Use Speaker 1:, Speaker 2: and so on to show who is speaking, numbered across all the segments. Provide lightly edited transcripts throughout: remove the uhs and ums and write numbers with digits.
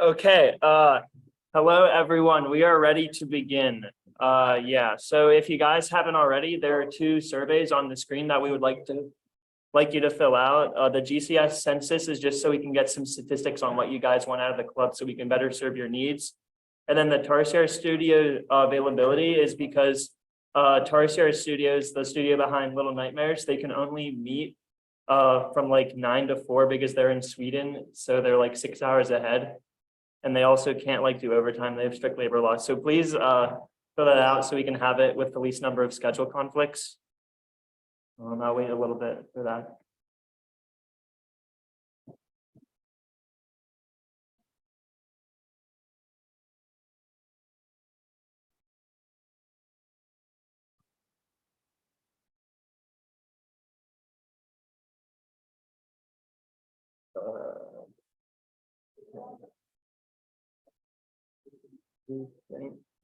Speaker 1: Okay, hello everyone. We are ready to begin. So if you guys haven't already, there are two surveys on the screen that we would like you to fill out. The GCS census is just so we can get some statistics on what you guys want out of the club so we can better serve your needs. And then the Tarsier Studio availability is because Tarsier Studios, the studio behind Little Nightmares, they can only meet from like 9 to 4 because they're in Sweden, so they're like 6 hours ahead. And they also can't like do overtime. They have strict labor laws. So please fill that out so we can have it with the least number of schedule conflicts. I'll wait a little bit for that.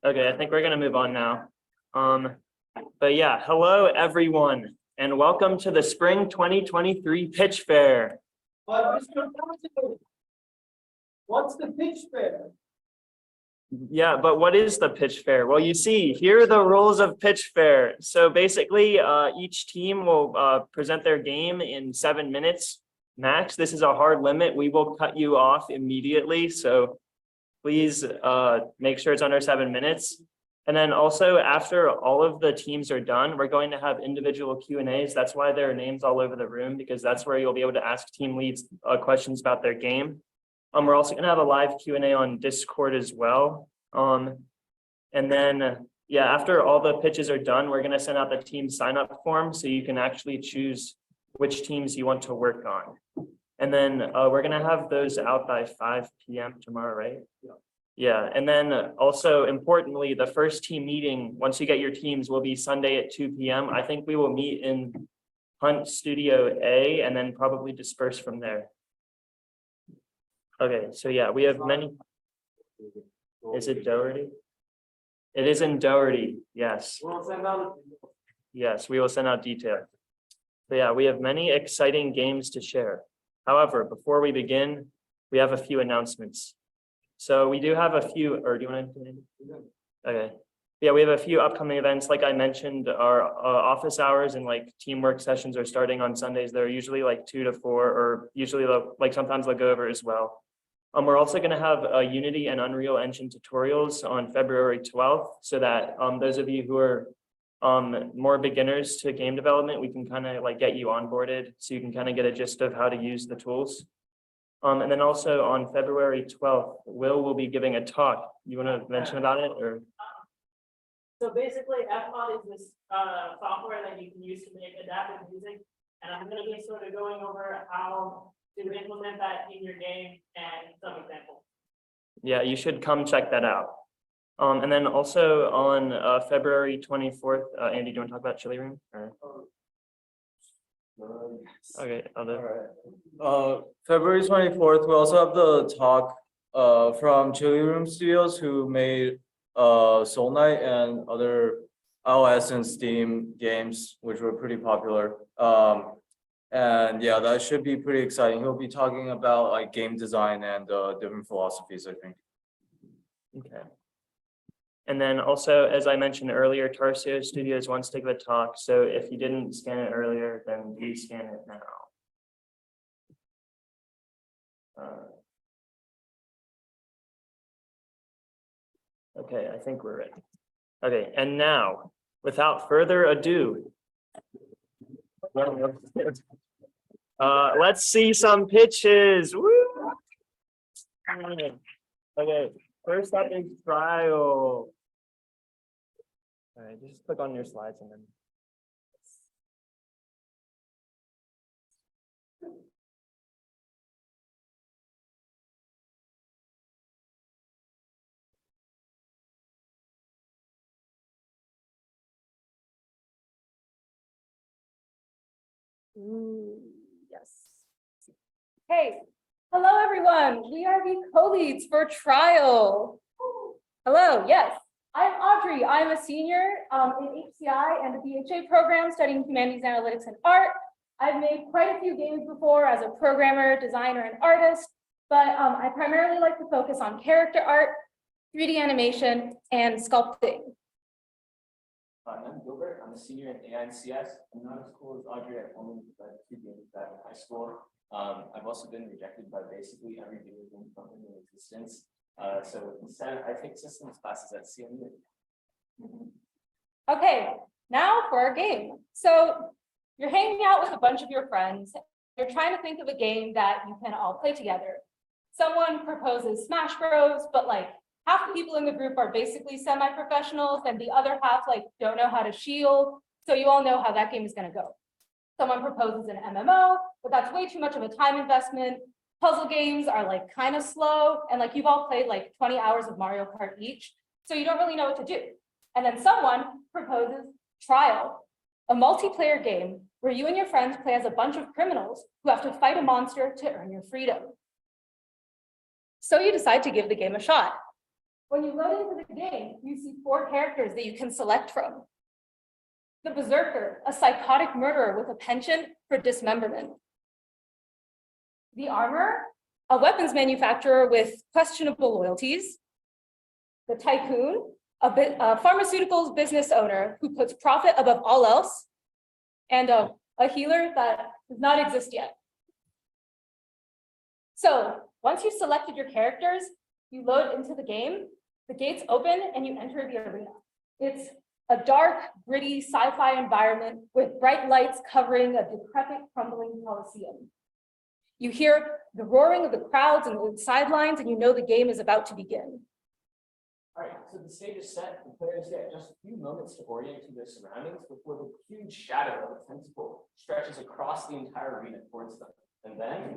Speaker 1: Okay, I think we're gonna move on now. But yeah, hello everyone, and welcome to the Spring 2023 Pitch Fair.
Speaker 2: What's the pitch fair?
Speaker 1: Yeah, but what is the Pitch Fair? Well, you see, here are the rules of Pitch Fair. So basically, each team will present their game in 7 minutes max. This is a hard limit. We will cut you off immediately, so please make sure it's under 7 minutes. And then also after all of the teams are done, we're going to have individual Q&As. That's why there are names all over the room, because that's where you'll be able to ask team leads questions about their game. We're also going to have a live Q&A on Discord as well. And then, yeah, after all the pitches are done, we're going to send out the team sign-up form so you can actually choose which teams you want to work on. And then we're going to have those out by 5 p.m. tomorrow, right? Yeah. And then also importantly, the first team meeting, once you get your teams, will be Sunday at 2 p.m. I think we will meet in Hunt Studio A and then probably disperse from there. Okay, so yeah, we have many. Is it Doherty? It is in Doherty, yes. Yes, we will send out details. So yeah, we have many exciting games to share. However, before we begin, we have a few announcements. So we do have a few, or do you want to? Okay. Yeah, we have a few upcoming events. Like I mentioned, our office hours and like teamwork sessions are starting on Sundays. They're usually like 2 to 4, or usually like sometimes they'll go over as well. We're also going to have Unity and Unreal Engine tutorials on February 12th, so that those of you who are more beginners to game development, we can kind of like get you onboarded so you can kind of get a gist of how to use the tools. And then also on February 12th, will be giving a talk. You want to mention about it, or?
Speaker 3: So basically, FMOD is this software that you can use to make adaptive music, and I'm going to be sort of going over how to implement that in your game and some examples.
Speaker 1: Yeah, you should come check that out. And then also on February 24th, Andy, do you want to talk about Chili Room? Or? Okay,
Speaker 4: February 24th, we also have the talk from Chili Room Studios, who made Soul Knight and other iOS and Steam games, which were pretty popular. And yeah, that should be pretty exciting. He'll be talking about like game design and different philosophies, I think.
Speaker 1: Okay. And then also, as I mentioned earlier, Tarsier Studios wants to give a talk. So if you didn't scan it earlier, then please scan it now. Okay, I think we're ready. Okay, and now, without further ado, let's see some pitches. Woo! Okay, first up is trial. All right, just click on your slides and then.
Speaker 5: Yes. Hey, hello everyone. We are the co-leads for trial. Hello, yes. I'm Audrey. I'm a senior in HCI and the BHA program studying humanities, analytics, and art. I've made quite a few games before as a programmer, designer, and artist. but I primarily like to focus on character art, 3D animation, and sculpting.
Speaker 6: I'm Gilbert. I'm a senior in AI and CS. I'm not as cool as Audrey. I've only played 2 games back in high school. I've also been rejected by basically every video game company in existence. So instead, I take systems classes at CMU.
Speaker 5: Okay, now for our game. So you're hanging out with a bunch of your friends. You're trying to think of a game that you can all play together. Someone proposes Smash Bros, but like half the people in the group are basically semi-professionals and the other half like don't know how to shield. So you all know how that game is going to go. Someone proposes an MMO, but that's way too much of a time investment. Puzzle games are like kind of slow, and like you've all played like 20 hours of Mario Kart each, so you don't really know what to do. And then someone proposes Trial, a multiplayer game where you and your friends play as a bunch of criminals who have to fight a monster to earn your freedom. So you decide to give the game a shot. When you load into the game, you see 4 characters that you can select from. The Berserker, a psychotic murderer with a penchant for dismemberment. The Armor, a weapons manufacturer with questionable loyalties. The Tycoon, a pharmaceuticals business owner who puts profit above all else. And a healer that does not exist yet. So once you've selected your characters, you load into the game, the gates open and you enter the arena. It's a dark, gritty sci-fi environment with bright lights covering a decrepit, crumbling coliseum. You hear the roaring of the crowds and the sidelines, and you know the game is about to begin.
Speaker 6: All right, so the stage is set. The players get just a few moments to orient to their surroundings before the huge shadow of a tentacle stretches across the entire arena towards them. And then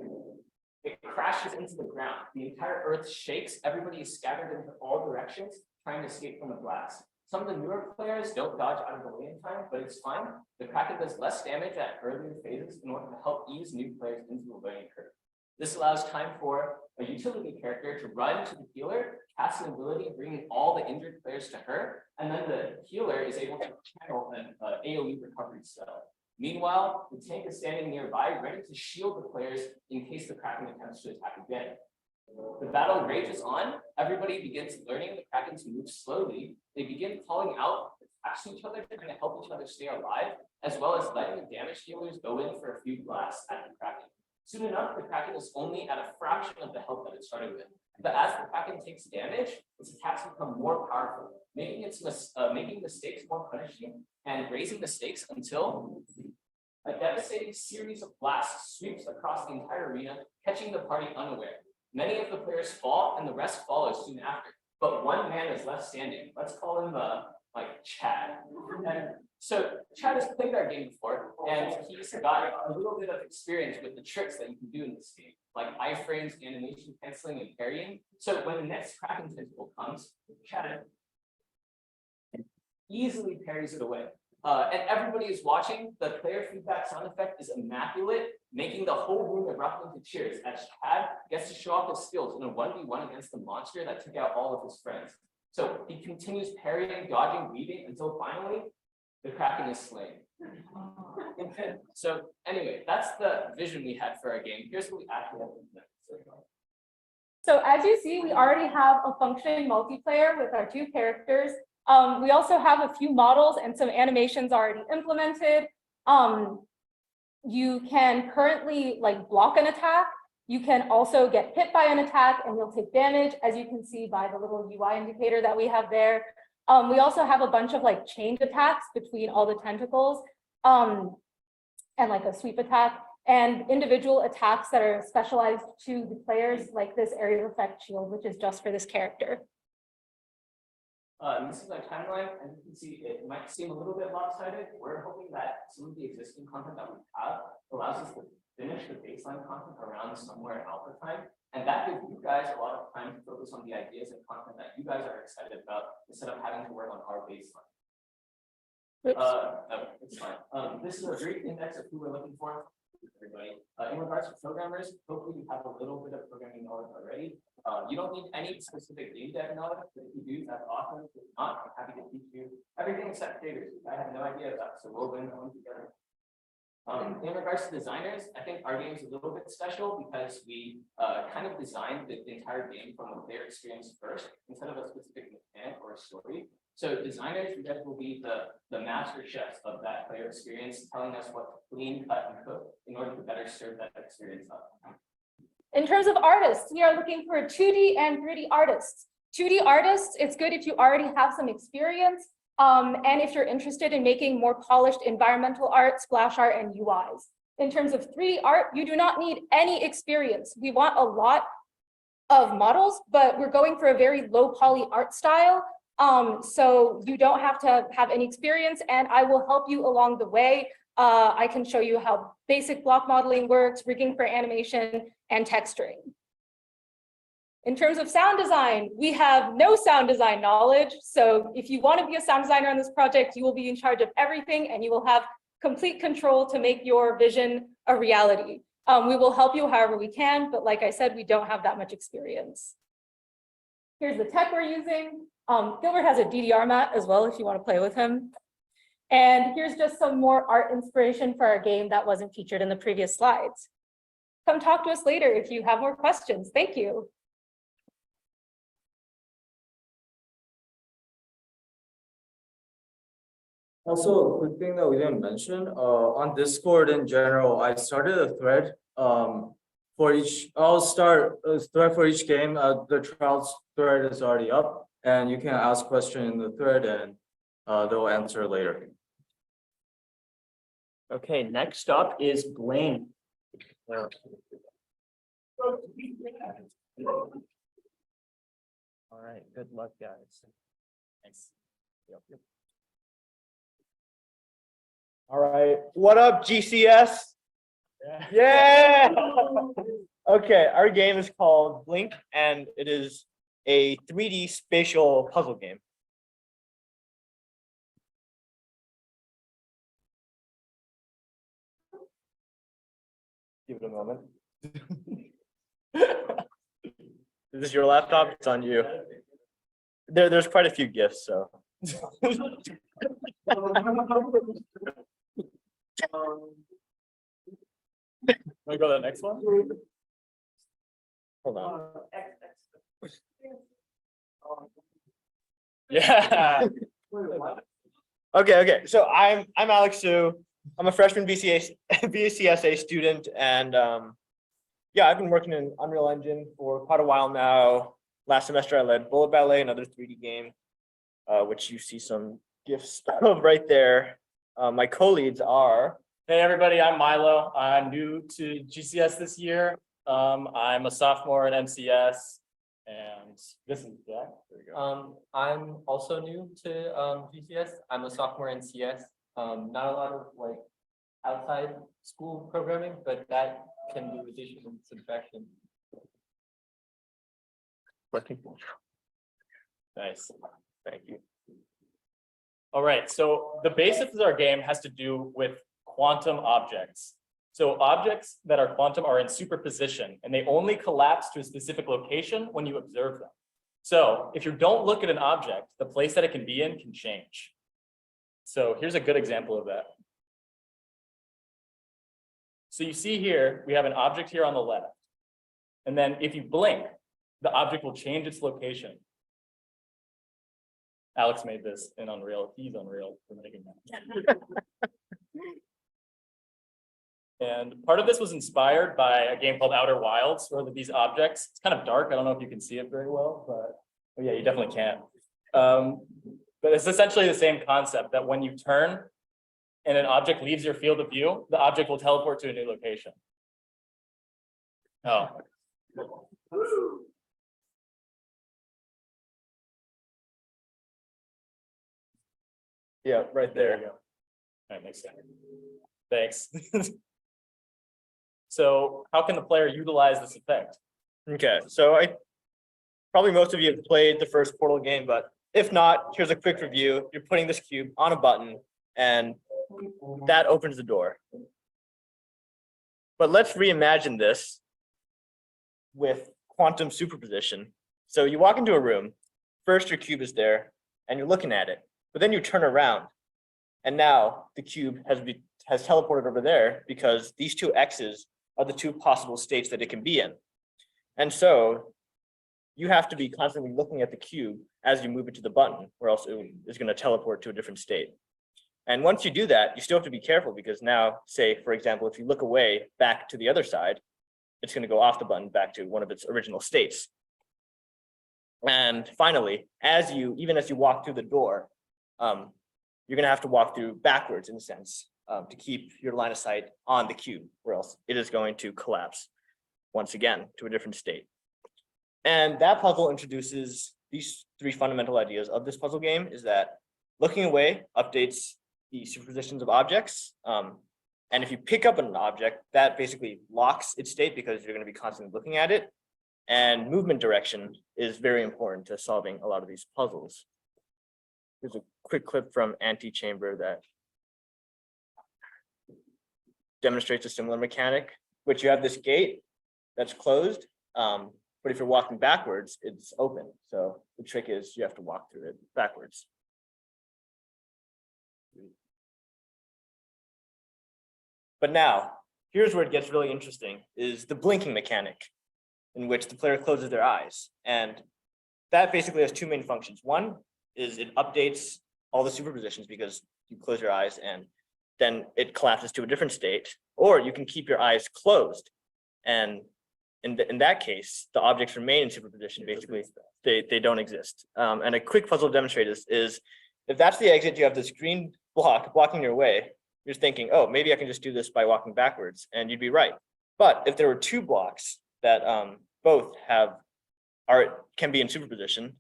Speaker 6: it crashes into the ground. The entire earth shakes. Everybody is scattered into all directions, trying to escape from the blast. Some of the newer players don't dodge out of the way in time, but it's fine. The Kraken does less damage at earlier phases in order to help ease new players into the learning curve. This allows time for a utility character to run to the healer, cast an ability, bringing all the injured players to her, and then the healer is able to channel an AoE recovery spell. Meanwhile, the tank is standing nearby, ready to shield the players in case the Kraken attempts to attack again. The battle rages on. Everybody begins learning the Kraken to move slowly. They begin calling out attacks to each other, trying to help each other stay alive, as well as letting the damage dealers go in for a few blasts at the Kraken. Soon enough, the Kraken is only at a fraction of the health that it started with. But as the Kraken takes damage, its attacks become more powerful, making the stakes more punishing and raising the stakes until a devastating series of blasts sweeps across the entire arena, catching the party unaware. Many of the players fall, and the rest follow soon after. But one man is left standing. Let's call him Chad. And so Chad has played our game before, and he's got a little bit of experience with the tricks that you can do in this game, like iframes, animation canceling, and parrying. So when the next Kraken tentacle comes, Chad easily parries it away. And everybody is watching. The player feedback sound effect is immaculate, making the whole room erupt into cheers as Chad gets to show off his skills in a 1v1 against the monster that took out all of his friends. So he continues parrying, dodging, weaving until finally the Kraken is slain. So anyway, that's the vision we had for our game. Here's what we actually have implemented.
Speaker 5: So as you see, we already have a functioning multiplayer with our 2 characters. We also have a few models and some animations already implemented. You can currently like block an attack. You can also get hit by an attack and you'll take damage, as you can see by the little UI indicator that we have there. We also have a bunch of like chained attacks between all the tentacles, and like a sweep attack, and individual attacks that are specialized to the players, like this area effect shield, which is just for this character.
Speaker 6: This is our timeline, and you can see it might seem a little bit lopsided. We're hoping that some of the existing content that we have allows us to finish the baseline content around somewhere alpha time, and that gives you guys a lot of time to focus on the ideas and content that you guys are excited about instead of having to work on our baseline. No, it's fine. This is a brief index of who we're looking for. Everybody. In regards to programmers, hopefully you have a little bit of programming knowledge already. You don't need any specific game dev knowledge, but if you do, that's awesome. If not, I'm happy to teach you everything except figures. I have no idea about, so we'll learn that one together. In regards to designers, I think our game is a little bit special because we kind of designed the entire game from the player experience first, instead of a specific mechanic or a story. So designers, you guys will be the master chefs of that player experience, telling us what to clean, cut, and cook in order to better serve that experience up.
Speaker 5: In terms of artists, we are looking for 2D and 3D artists. 2D artists, it's good if you already have some experience, and if you're interested in making more polished environmental art, splash art, and UIs. In terms of 3D art, you do not need any experience. We want a lot of models, but we're going for a very low poly art style. So you don't have to have any experience, and I will help you along the way. I can show you how basic block modeling works, rigging for animation, and texturing. In terms of sound design, we have no sound design knowledge. So if you want to be a sound designer on this project, you will be in charge of everything and you will have complete control to make your vision a reality. We will help you however we can, but like I said, we don't have that much experience. Here's the tech we're using. Gilbert has a DDR mat as well if you want to play with him. And here's just some more art inspiration for our game that wasn't featured in the previous slides. Come talk to us later if you have more questions. Thank you.
Speaker 4: Also, a quick thing that we didn't mention, on Discord in general, I started a thread for each, I'll start a thread for each game. The trials thread is already up and you can ask questions in the thread and they'll answer later.
Speaker 1: Okay, next up is Blaine. All right, good luck, guys. Thanks. Yep.
Speaker 7: All right, what up, GCS? Yeah. Okay, our game is called Blink, and it is a 3D spatial puzzle game. Give it a moment. Is this your laptop? It's on you. There's quite a few gifts, so. Want to go to the next one? Hold on. Yeah. Okay. So I'm Alex Su. I'm a freshman BCSA student, and yeah, I've been working in Unreal Engine for quite a while now. Last semester, I led Bullet Ballet, another 3D game, which you see some gifts of right there. My co-leads are.
Speaker 8: Hey everybody, I'm Milo. I'm new to GCS this year. I'm a sophomore in MCS, and this is Jack. There we go.
Speaker 9: I'm also new to GCS. I'm a sophomore in CS. Not a lot of like outside school programming, but that can do addition and subtraction.
Speaker 8: Nice, thank you. All right, so the basis of our game has to do with quantum objects. So objects that are quantum are in superposition, and they only collapse to a specific location when you observe them. So if you don't look at an object, the place that it can be in can change. So here's a good example of that. So you see here, we have an object here on the left. And then if you blink, the object will change its location. Alex made this in Unreal. He's Unreal for making that. And part of this was inspired by a game called Outer Wilds, where these objects, it's kind of dark. I don't know if you can see it very well, but oh yeah, you definitely can. But it's essentially the same concept that when you turn and an object leaves your field of view, the object will teleport to a new location. Oh.
Speaker 7: Yeah, right there.
Speaker 8: There you go. All right, makes sense. Thanks. So how can the player utilize this effect?
Speaker 7: Okay, so probably most of you have played the first Portal game, but if not, here's a quick review. You're putting this cube on a button and that opens the door. But let's reimagine this with quantum superposition. So you walk into a room, first your cube is there and you're looking at it, but then you turn around and now the cube has has teleported over there because these two X's are the two possible states that it can be in. And so you have to be constantly looking at the cube as you move it to the button, or else it is going to teleport to a different state. And once you do that, you still have to be careful because now, say, for example, if you look away back to the other side, it's going to go off the button back to one of its original states. And finally, even as you walk through the door, you're going to have to walk through backwards in a sense to keep your line of sight on the cube, or else it is going to collapse once again to a different state. And that puzzle introduces these three fundamental ideas of this puzzle game: is that looking away updates the superpositions of objects. And if you pick up an object, that basically locks its state because you're going to be constantly looking at it. And movement direction is very important to solving a lot of these puzzles. Here's a quick clip from Antechamber that demonstrates a similar mechanic, which you have this gate that's closed. But if you're walking backwards, it's open. So the trick is you have to walk through it backwards. But now, here's where it gets really interesting, is the blinking mechanic, in which the player closes their eyes. And that basically has two main functions. One is it updates all the superpositions because you close your eyes and then it collapses to a different state, or you can keep your eyes closed. And in that case, the objects remain in superposition. Basically, they don't exist. And a quick puzzle to demonstrate is if that's the exit, you have this green block blocking your way. You're thinking, oh, maybe I can just do this by walking backwards, and you'd be right. But if there were two blocks that both can be in superposition,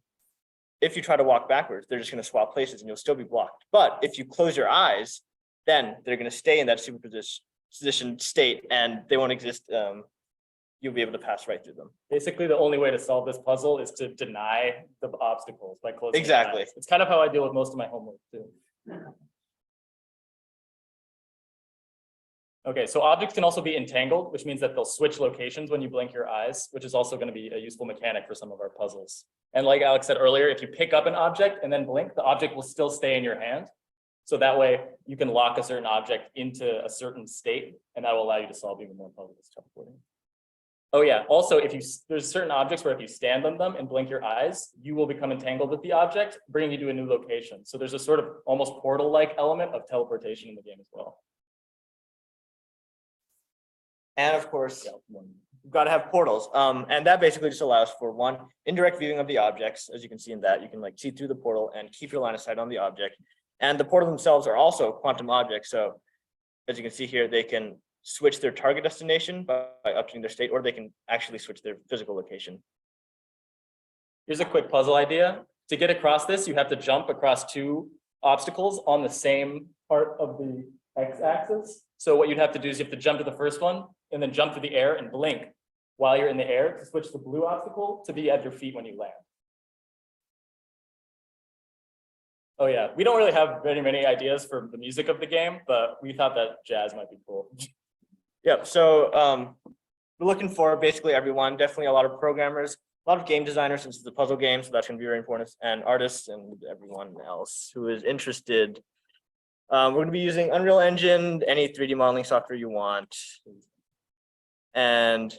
Speaker 7: if you try to walk backwards, they're just going to swap places and you'll still be blocked. But if you close your eyes, then they're going to stay in that superposition state and they won't exist. You'll be able to pass right through them.
Speaker 8: Basically, the only way to solve this puzzle is to deny the obstacles by closing.
Speaker 7: Exactly.
Speaker 8: Your eyes. It's kind of how I deal with most of my homework too. Okay, so objects can also be entangled, which means that they'll switch locations when you blink your eyes, which is also going to be a useful mechanic for some of our puzzles. And like Alex said earlier, if you pick up an object and then blink, the object will still stay in your hand. So that way you can lock a certain object into a certain state, and that will allow you to solve even more puzzles. Oh yeah, also there's certain objects where if you stand on them and blink your eyes, you will become entangled with the object, bringing you to a new location. So there's a sort of almost portal-like element of teleportation in the game as well.
Speaker 7: And of course, you've got to have portals. And that basically just allows for one, indirect viewing of the objects. As you can see in that, you can like see through the portal and keep your line of sight on the object. And the portals themselves are also quantum objects. So as you can see here, they can switch their target destination by updating their state, or they can actually switch their physical location.
Speaker 8: Here's a quick puzzle idea. To get across this, you have to jump across two obstacles on the same part of the x-axis. So what you'd have to do is you have to jump to the first one and then jump through the air and blink while you're in the air to switch the blue obstacle to be at your feet when you land. Oh yeah, we don't really have very many ideas for the music of the game, but we thought that jazz might be cool.
Speaker 7: Yep, so we're looking for basically everyone, definitely a lot of programmers, a lot of game designers since it's a puzzle game, so that's going to be very important, and artists and everyone else who is interested. We're going to be using Unreal Engine, any 3D modeling software you want. And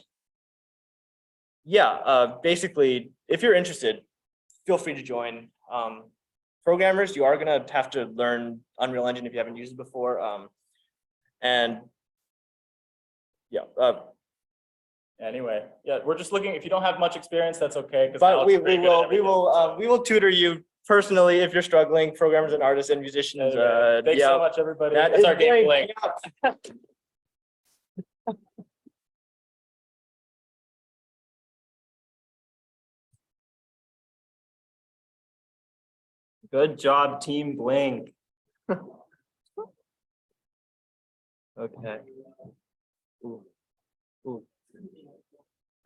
Speaker 7: yeah, basically, if you're interested, feel free to join. Programmers, you are going to have to learn Unreal Engine if you haven't used it before. And yeah.
Speaker 8: Anyway, yeah, we're just looking. If you don't have much experience, that's okay.
Speaker 7: But we will tutor you personally if you're struggling. Programmers and artists and musicians.
Speaker 8: Thanks
Speaker 7: yeah,
Speaker 8: so much, everybody.
Speaker 7: that
Speaker 8: That's
Speaker 7: is
Speaker 8: our game
Speaker 7: great.
Speaker 8: link.
Speaker 1: Good job, Team Blink. Okay. Ooh. Ooh.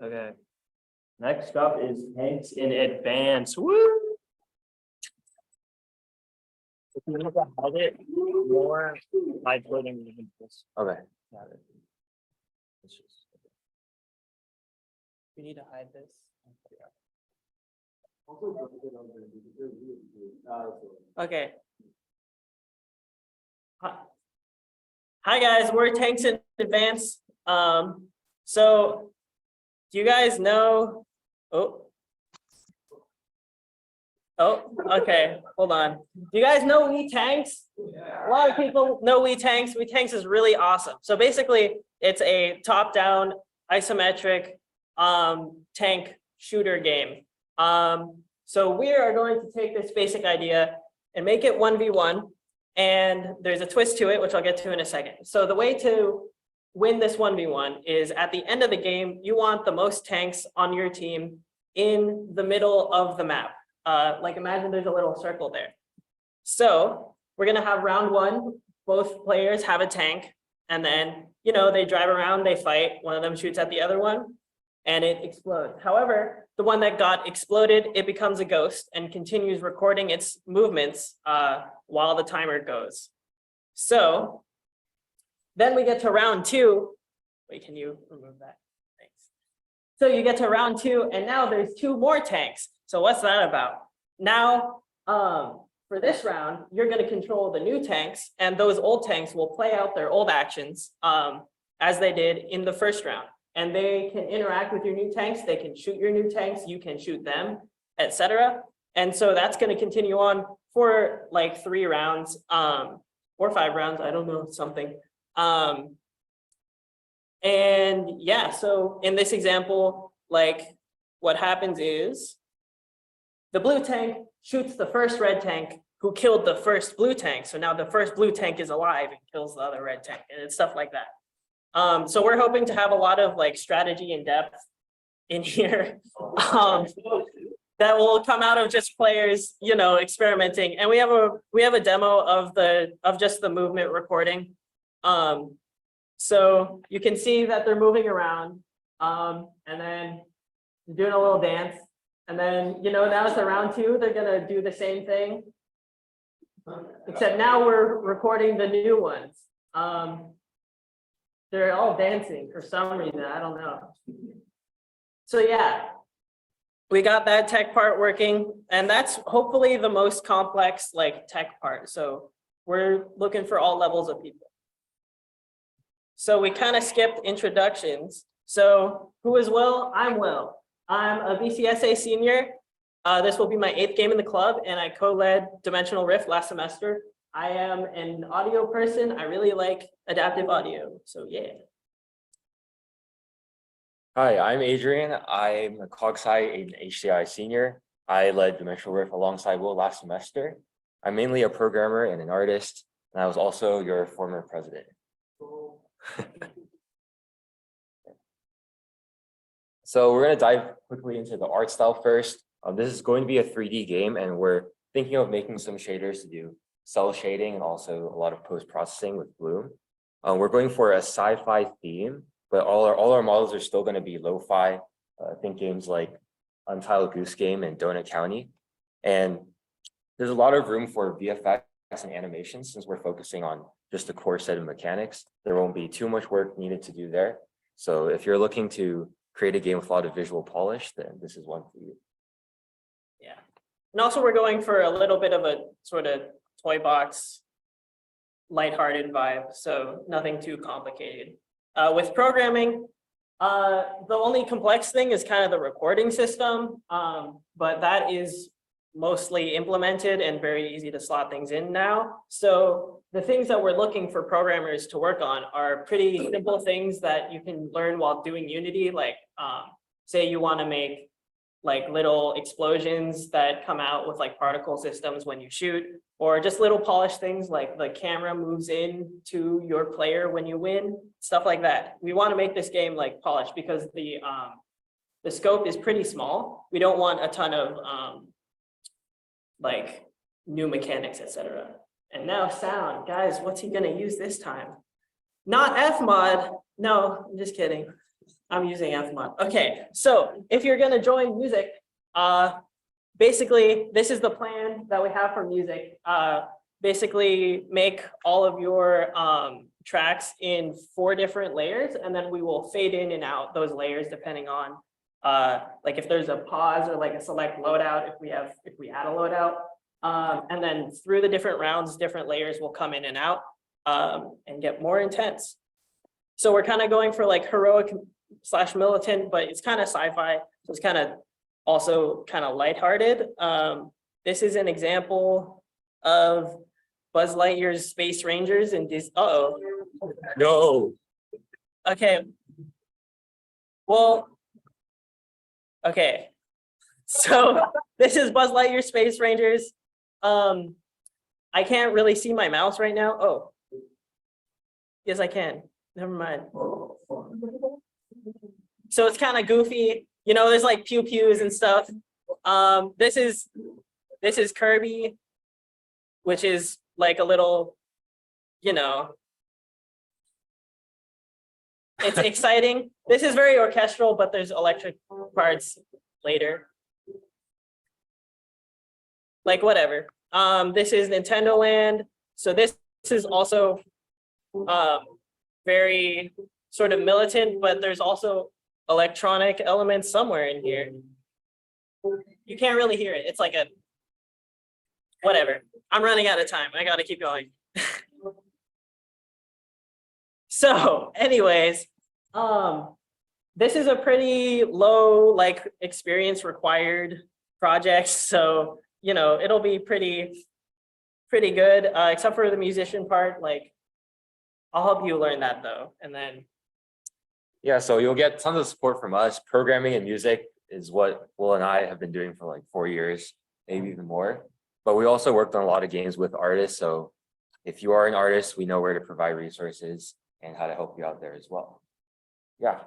Speaker 1: Okay. Next up is Hanks in Advance. Woo! If you need to hide it more, hide clothing this.
Speaker 7: Okay.
Speaker 3: We need to hide this. Okay. Hi guys, we're Tanks in Advance. So do you guys know? Oh, okay, hold on. Do you guys know We Tanks? A lot of people know We Tanks. We Tanks is really awesome. So basically, it's a top-down isometric tank shooter game. So we are going to take this basic idea and make it 1v1. And there's a twist to it, which I'll get to in a second. So the way to win this 1v1 is at the end of the game, you want the most tanks on your team in the middle of the map. Like imagine there's a little circle there. So we're gonna have round one, both players have a tank, and then, you know, they drive around, they fight, one of them shoots at the other one, and it explodes. However, the one that got exploded, it becomes a ghost and continues recording its movements while the timer goes. So then we get to round two. Wait, can you remove that? Thanks. So you get to round two, and now there's two more tanks. So what's that about? Now, for this round, you're going to control the new tanks, and those old tanks will play out their old actions as they did in the first round. And they can interact with your new tanks. They can shoot your new tanks. You can shoot them, etc. And so that's going to continue on for like 3 rounds or 5 rounds. I don't know, something. And yeah, so in this example, like what happens is the blue tank shoots the first red tank who killed the first blue tank. So now the first blue tank is alive and kills the other red tank, and it's stuff like that. So we're hoping to have a lot of like strategy and depth in here that will come out of just players, you know, experimenting. And we have a demo of just the movement recording. So you can see that they're moving around, and then doing a little dance. And then, you know, now it's round 2, they're gonna do the same thing. Except now we're recording the new ones. They're all dancing for some reason, I don't know. So yeah, we got that tech part working, and that's hopefully the most complex like tech part. So we're looking for all levels of people. So we kind of skipped introductions. So who is Will? I'm Will. I'm a BCSA senior. This will be my 8th game in the club, and I co-led Dimensional Rift last semester. I am an audio person. I really like adaptive audio, so yeah.
Speaker 10: Hi, I'm Adrian. I'm a CogSci and HCI senior. I led Dimensional Rift alongside Will last semester. I'm mainly a programmer and an artist, and I was also your former president. So we're going to dive quickly into the art style first. This is going to be a 3D game, and we're thinking of making some shaders to do cell shading and also a lot of post-processing with Bloom. We're going for a sci-fi theme, but all our models are still going to be lo-fi. Think games like Untitled Goose Game and Donut County. And there's a lot of room for VFX and animation since we're focusing on just the core set of mechanics. There won't be too much work needed to do there. So if you're looking to create a game with a lot of visual polish, then this is one for you.
Speaker 3: Yeah. And also we're going for a little bit of a sort of toy box, lighthearted vibe. So nothing too complicated. With programming, the only complex thing is kind of the recording system, but that is mostly implemented and very easy to slot things in now. So the things that we're looking for programmers to work on are pretty simple things that you can learn while doing Unity. Like say you want to make like little explosions that come out with like particle systems when you shoot, or just little polished things like the camera moves in to your player when you win, stuff like that. We want to make this game like polished because the scope is pretty small. We don't want a ton of like new mechanics, etc. And now sound, guys, what's he gonna use this time? Not Fmod. No, I'm just kidding. I'm using Fmod. Okay, so if you're gonna join music, basically this is the plan that we have for music. Basically make all of your tracks in 4 different layers, and then we will fade in and out those layers depending on like if there's a pause or like a select loadout, if we add a loadout. And then through the different rounds, different layers will come in and out. and get more intense. So we're kind of going for like heroic / militant, but it's kind of sci-fi. So it's kind of also kind of lighthearted. This is an example of Buzz Lightyear's Space Rangers and Disney. Uh-oh.
Speaker 10: No.
Speaker 3: Okay. Well, okay. So this is Buzz Lightyear Space Rangers. I can't really see my mouse right now. Oh. Yes, I can. Never mind. So it's kind of goofy. You know, there's like pew pews and stuff. This is Kirby, which is like a little, you know, it's exciting. This is very orchestral, but there's electric parts later. Like whatever. This is Nintendo Land. So this is also very sort of militant, but there's also electronic elements somewhere in here. You can't really hear it. It's like a whatever. I'm running out of time. I gotta keep going. So anyways, this is a pretty low like experience required project. So, you know, it'll be pretty good, except for the musician part. Like, I'll help you learn that though. And then.
Speaker 10: Yeah, so you'll get tons of support from us. Programming and music is what Will and I have been doing for like 4 years, maybe even more. But we also worked on a lot of games with artists. So if you are an artist, we know where to provide resources and how to help you out there as well. Yeah.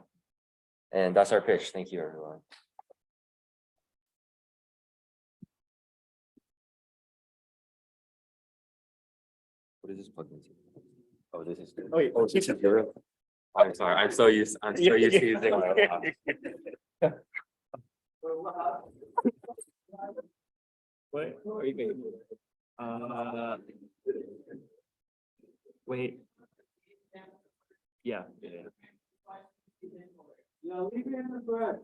Speaker 10: And that's our pitch. Thank you, everyone. What is this plugged into? Oh, this is good. Oh, this is your. I'm sorry. I'm so used to using my laptop.
Speaker 1: Wait. Wait. Yeah.
Speaker 2: Yeah, leave it in the bread.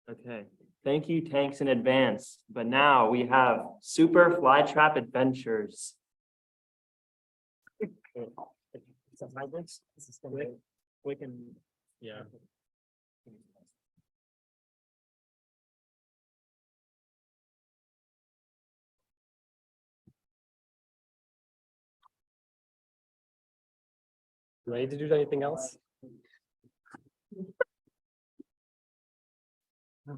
Speaker 1: Okay. Thank you, tanks, in advance. But now we have Super Flytrap Adventures.
Speaker 8: We can, yeah. Ready to do anything else?
Speaker 2: But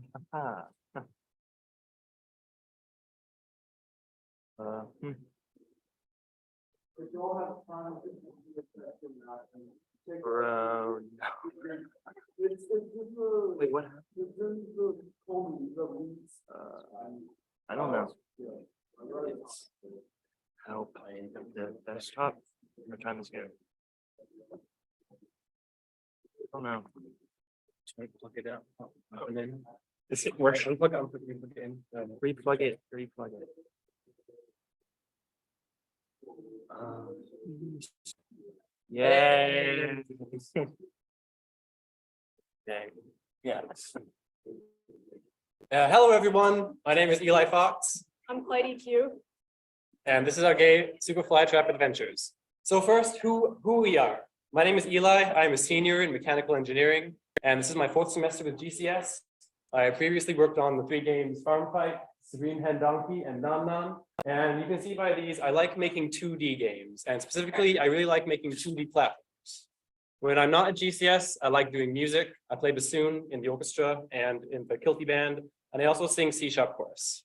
Speaker 2: you all have time to get that from that and take-
Speaker 1: Bro,
Speaker 2: It's just a-
Speaker 1: wait, what happened?
Speaker 2: it's just the only the weeks.
Speaker 1: I don't know.
Speaker 2: Yeah.
Speaker 1: It's help playing the desktop. What time is it? I don't know.
Speaker 8: Try to plug it out.
Speaker 1: And then
Speaker 8: Is it working? Unplug it in.
Speaker 1: replug it. Yay.
Speaker 8: Yeah. Hello, everyone. My name is Eli Fox,
Speaker 5: I'm Clyde Q.
Speaker 8: and this is our game Super Flytrap Adventures. So first, who we are. My name is Eli. I'm a senior in mechanical engineering, and this is my 4th semester with GCS. I previously worked on the 3 games Farm Fight, Serene Hen Donkey, and Nom Nom. And you can see by these, I like making 2D games, and specifically, I really like making 2D platforms. When I'm not at GCS, I like doing music. I play bassoon in the orchestra and in the Kilty band, and I also sing C# chorus.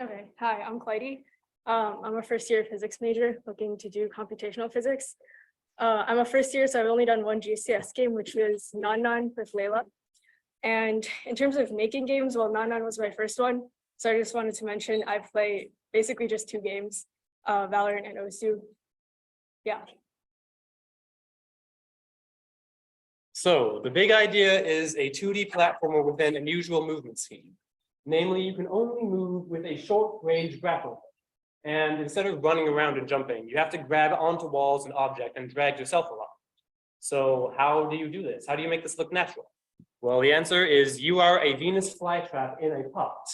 Speaker 5: Okay, hi, I'm Clyde. I'm a first year physics major looking to do computational physics. I'm a first year, so I've only done 1 GCS game, which was Non with Layla. And in terms of making games, well, Non was my first one. So I just wanted to mention I play basically just 2 games, Valorant and Osu. Yeah.
Speaker 8: So the big idea is a 2D platformer with an unusual movement scheme. Namely, you can only move with a short range grapple. And instead of running around and jumping, you have to grab onto walls and objects and drag yourself along. So how do you do this? How do you make this look natural? Well, the answer is you are a Venus flytrap in a pot.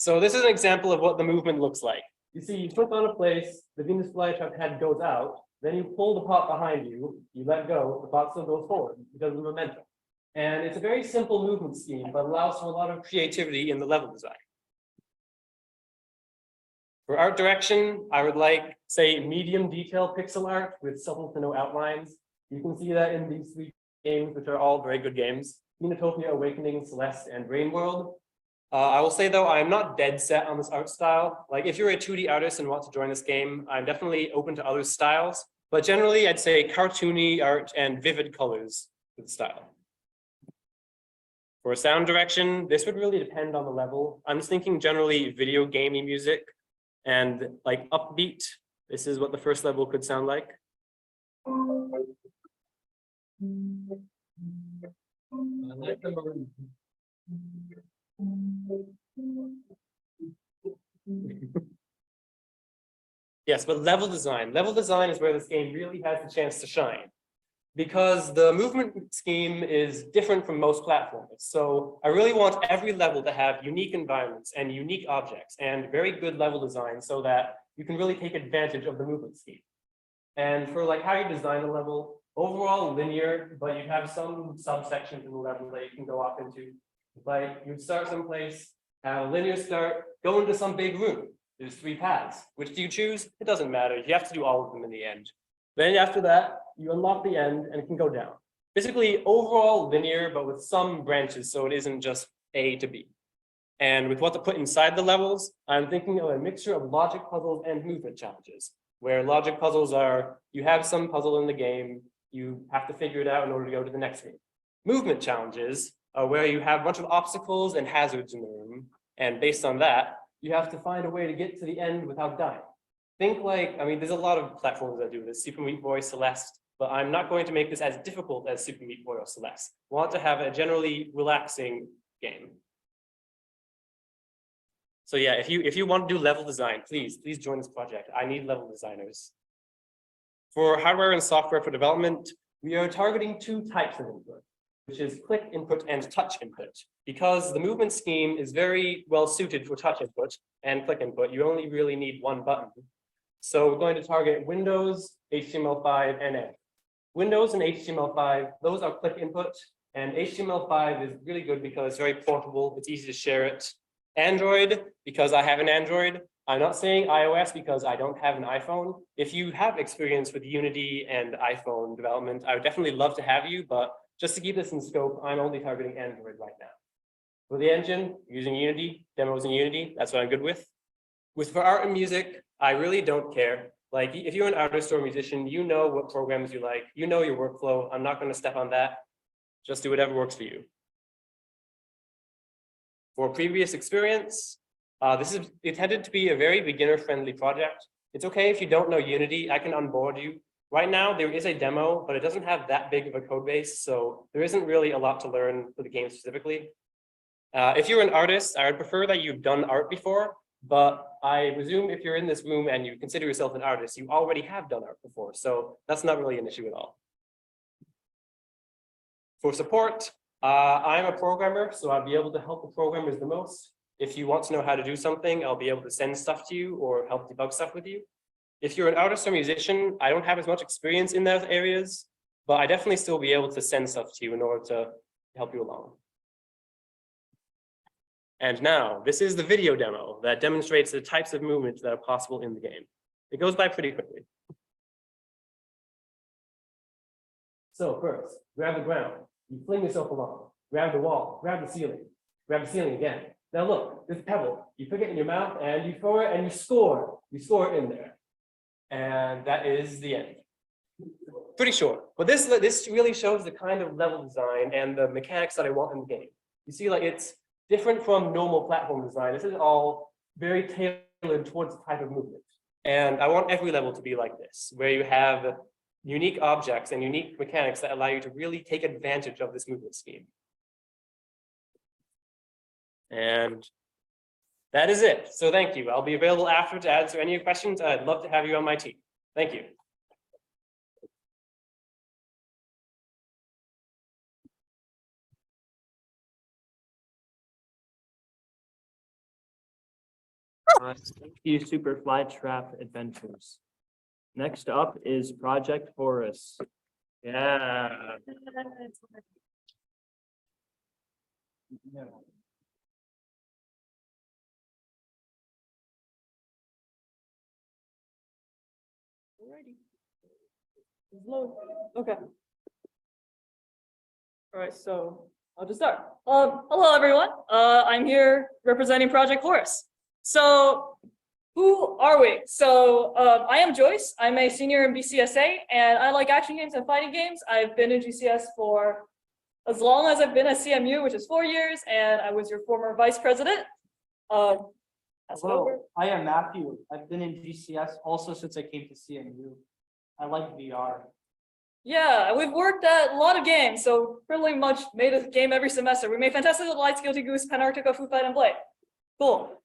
Speaker 11: So this is an example of what the movement looks like. You see, you click on a place, the Venus flytrap head goes out, then you pull the pot behind you, you let go, the pot still goes forward because of the momentum. And it's a very simple movement scheme, but allows for a lot of creativity in the level design. For art direction, I would like, say, medium detail pixel art with subtle to no outlines. You can see that in these 3 games, which are all very good games: Unitopia, Awakening, Celeste, and Rain World. I will say though, I'm not dead set on this art style. Like if you're a 2D artist and want to join this game, I'm definitely open to other styles, but generally I'd say cartoony art and vivid colors for the style. For sound direction, this would really depend on the level. I'm just thinking generally video gamey music and like upbeat. This is what the first level could sound like. Yes, but level design is where this game really has the chance to shine, because the movement scheme is different from most platforms. So I really want every level to have unique environments and unique objects and very good level design so that you can really take advantage of the movement scheme. And for like how you design the level, overall linear, but you have some subsections in the level that you can go off into. Like you start someplace, have a linear start, go into some big room. There's 3 paths. Which do you choose? It doesn't matter. You have to do all of them in the end. Then after that, you unlock the end and it can go down. Basically overall linear, but with some branches, so it isn't just A to B. And with what to put inside the levels, I'm thinking of a mixture of logic puzzles and movement challenges, where logic puzzles are, you have some puzzle in the game, you have to figure it out in order to go to the next game. Movement challenges are where you have a bunch of obstacles and hazards in the room, and based on that, you have to find a way to get to the end without dying. Think like, I mean, there's a lot of platforms that do this, Super Meat Boy, Celeste, but I'm not going to make this as difficult as Super Meat Boy or Celeste. I want to have a generally relaxing game. So yeah, if you want to do level design, please join this project. I need level designers. For hardware and software for development, we are targeting 2 types of input, which is click input and touch input. Because the movement scheme is very well suited for touch input and click input, you only really need 1 button. So we're going to target Windows, HTML5, and Edge. Windows and HTML5, those are click input, and HTML5 is really good because it's very portable, it's easy to share it. Android, because I have an Android. I'm not saying iOS because I don't have an iPhone. If you have experience with Unity and iPhone development, I would definitely love to have you, but just to keep this in scope, I'm only targeting Android right now. For the engine, using Unity, demos in Unity, that's what I'm good with. For art and music, I really don't care. Like if you're an artist or a musician, you know what programs you like, you know your workflow. I'm not going to step on that. Just do whatever works for you. For previous experience, this is intended to be a very beginner-friendly project. It's okay if you don't know Unity, I can onboard you. Right now, there is a demo, but it doesn't have that big of a code base, so there isn't really a lot to learn for the game specifically. If you're an artist, I would prefer that you've done art before, but I presume if you're in this room and you consider yourself an artist, you already have done art before, so that's not really an issue at all. For support, I'm a programmer, so I'll be able to help the programmers the most. If you want to know how to do something, I'll be able to send stuff to you or help debug stuff with you. If you're an artist or musician, I don't have as much experience in those areas, but I definitely still be able to send stuff to you in order to help you along. And now, this is the video demo that demonstrates the types of movements that are possible in the game. It goes by pretty quickly. So first, grab the ground. You fling yourself along. Grab the wall. Grab the ceiling. Grab the ceiling again. Now look, this pebble. You pick it in your mouth and you throw it and you score. You score it in there. And that is the end. Pretty short. But this really shows the kind of level design and the mechanics that I want in the game. You see, like it's different from normal platform design. This is all very tailored towards the type of movement. And I want every level to be like this, where you have unique objects and unique mechanics that allow you to really take advantage of this movement scheme. And that is it. So thank you. I'll be available after to answer any questions. I'd love to have you on my team. Thank you.
Speaker 1: Thank you, Super Flytrap Adventures. Next up is Project Horus. Yeah.
Speaker 5: Alrighty. Load. Okay. All right, so I'll just start. Hello everyone. I'm here representing Project Horus. So who are we? So I am Joyce. I'm a senior in BCSA and I like action games and fighting games. I've been in GCS for as long as I've been at CMU, which is 4 years, and I was your former vice president. Pass it over.
Speaker 2: Hello, I am Matthew. I've been in GCS also since I came to CMU. I like VR.
Speaker 5: Yeah, we've worked at a lot of games, so pretty much made a game every semester. We made Fantastic Little Lights, Guilty Goose, Panarctica, Foo Fight, and Blade. Cool.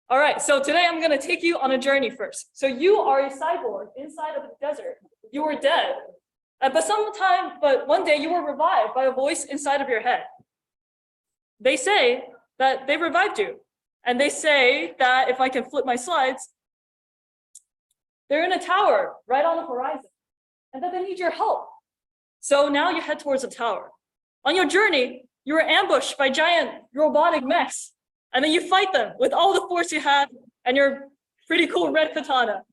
Speaker 5: All right, so today I'm gonna take you on a journey first. So you are a cyborg inside of the desert. You were dead. But one day you were revived by a voice inside of your head. They say that they revived you. And they say that if I can flip my slides, they're in a tower right on the horizon and that they need your help. So now you head towards the tower. On your journey, you were ambushed by giant robotic mechs, and then you fight them with all the force you have and your pretty cool red katana.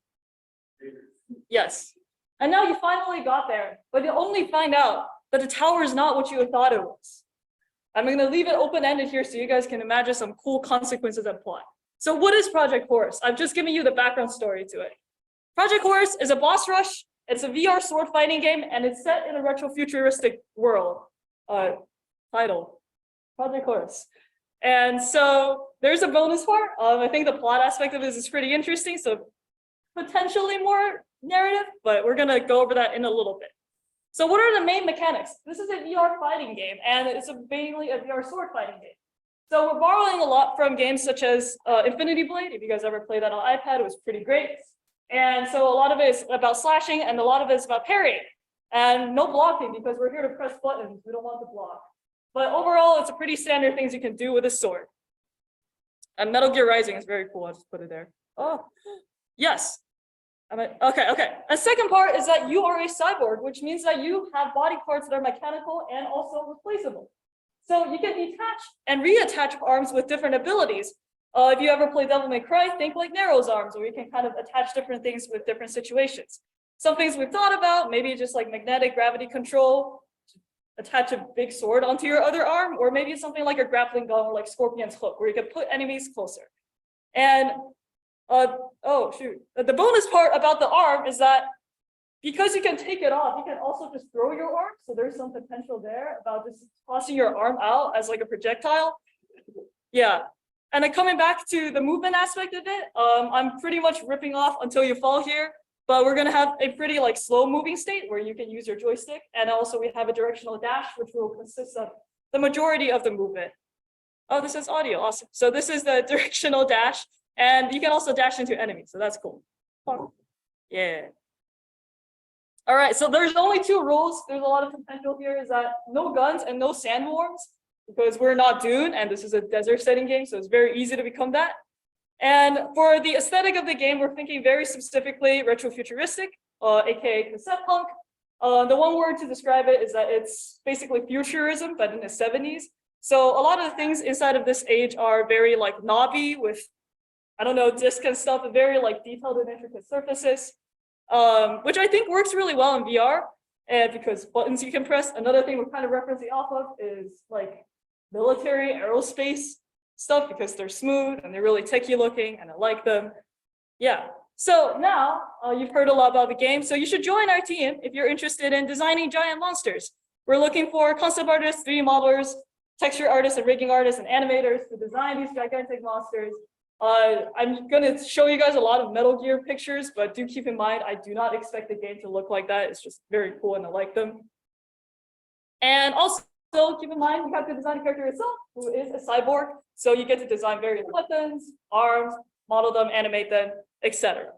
Speaker 5: Yes. And now you finally got there, but you only find out that the tower is not what you had thought it was. I'm going to leave it open-ended here so you guys can imagine some cool consequences at play. So what is Project Horus? I've just given you the background story to it. Project Horus is a boss rush. It's a VR sword fighting game, and it's set in a retro-futuristic world. Title, Project Horus. And so there's a bonus part. I think the plot aspect of this is pretty interesting, so potentially more narrative, but we're going to go over that in a little bit. So what are the main mechanics? This is a VR fighting game, and it's mainly a VR sword fighting game. So we're borrowing a lot from games such as Infinity Blade. If you guys ever played that on iPad, it was pretty great. And so a lot of it is about slashing, and a lot of it is about parrying. And no blocking, because we're here to press buttons. We don't want to block. But overall, it's a pretty standard things you can do with a sword. And Metal Gear Rising is very cool. I'll just put it there. Oh, yes. Okay. A second part is that you are a cyborg, which means that you have body parts that are mechanical and also replaceable. So you can detach and reattach arms with different abilities. If you ever play Devil May Cry, think like Nero's arms, where you can kind of attach different things with different situations. Some things we've thought about, maybe just like magnetic gravity control, attach a big sword onto your other arm, or maybe something like a grappling gun or like Scorpion's hook, where you can put enemies closer. And the bonus part about the arm is that because you can take it off, you can also just throw your arm. So there's some potential there about just tossing your arm out as like a projectile. Yeah. And then coming back to the movement aspect of it, I'm pretty much ripping off Until You Fall here, but we're gonna have a pretty like slow moving state where you can use your joystick. And also we have a directional dash, which will consist of the majority of the movement. Oh, this is audio, awesome. So this is the directional dash, and you can also dash into enemies, so that's cool. Yeah. All right, so there's only 2 rules. There's a lot of potential here, is that no guns and no sandworms, because we're not Dune, and this is a desert setting game, so it's very easy to become that. And for the aesthetic of the game, we're thinking very specifically retro-futuristic, aka STEELPUNK. The one word to describe it is that it's basically futurism, but in the 70s. So a lot of the things inside of this age are very like knobby with, I don't know, disc and stuff, and very like detailed and intricate surfaces, which I think works really well in VR, and because buttons you can press. Another thing we're kind of referencing off of is like military aerospace stuff, because they're smooth and they're really techie looking, and I like them. Yeah. So now you've heard a lot about the game, so you should join our team if you're interested in designing giant monsters. We're looking for concept artists, 3D modelers, texture artists, and rigging artists, and animators to design these gigantic monsters. I'm going to show you guys a lot of Metal Gear pictures, but do keep in mind, I do not expect the game to look like that. It's just very cool and I like them. And also keep in mind, you have to design the character itself, who is a cyborg. So you get to design various weapons, arms, model them, animate them, etc.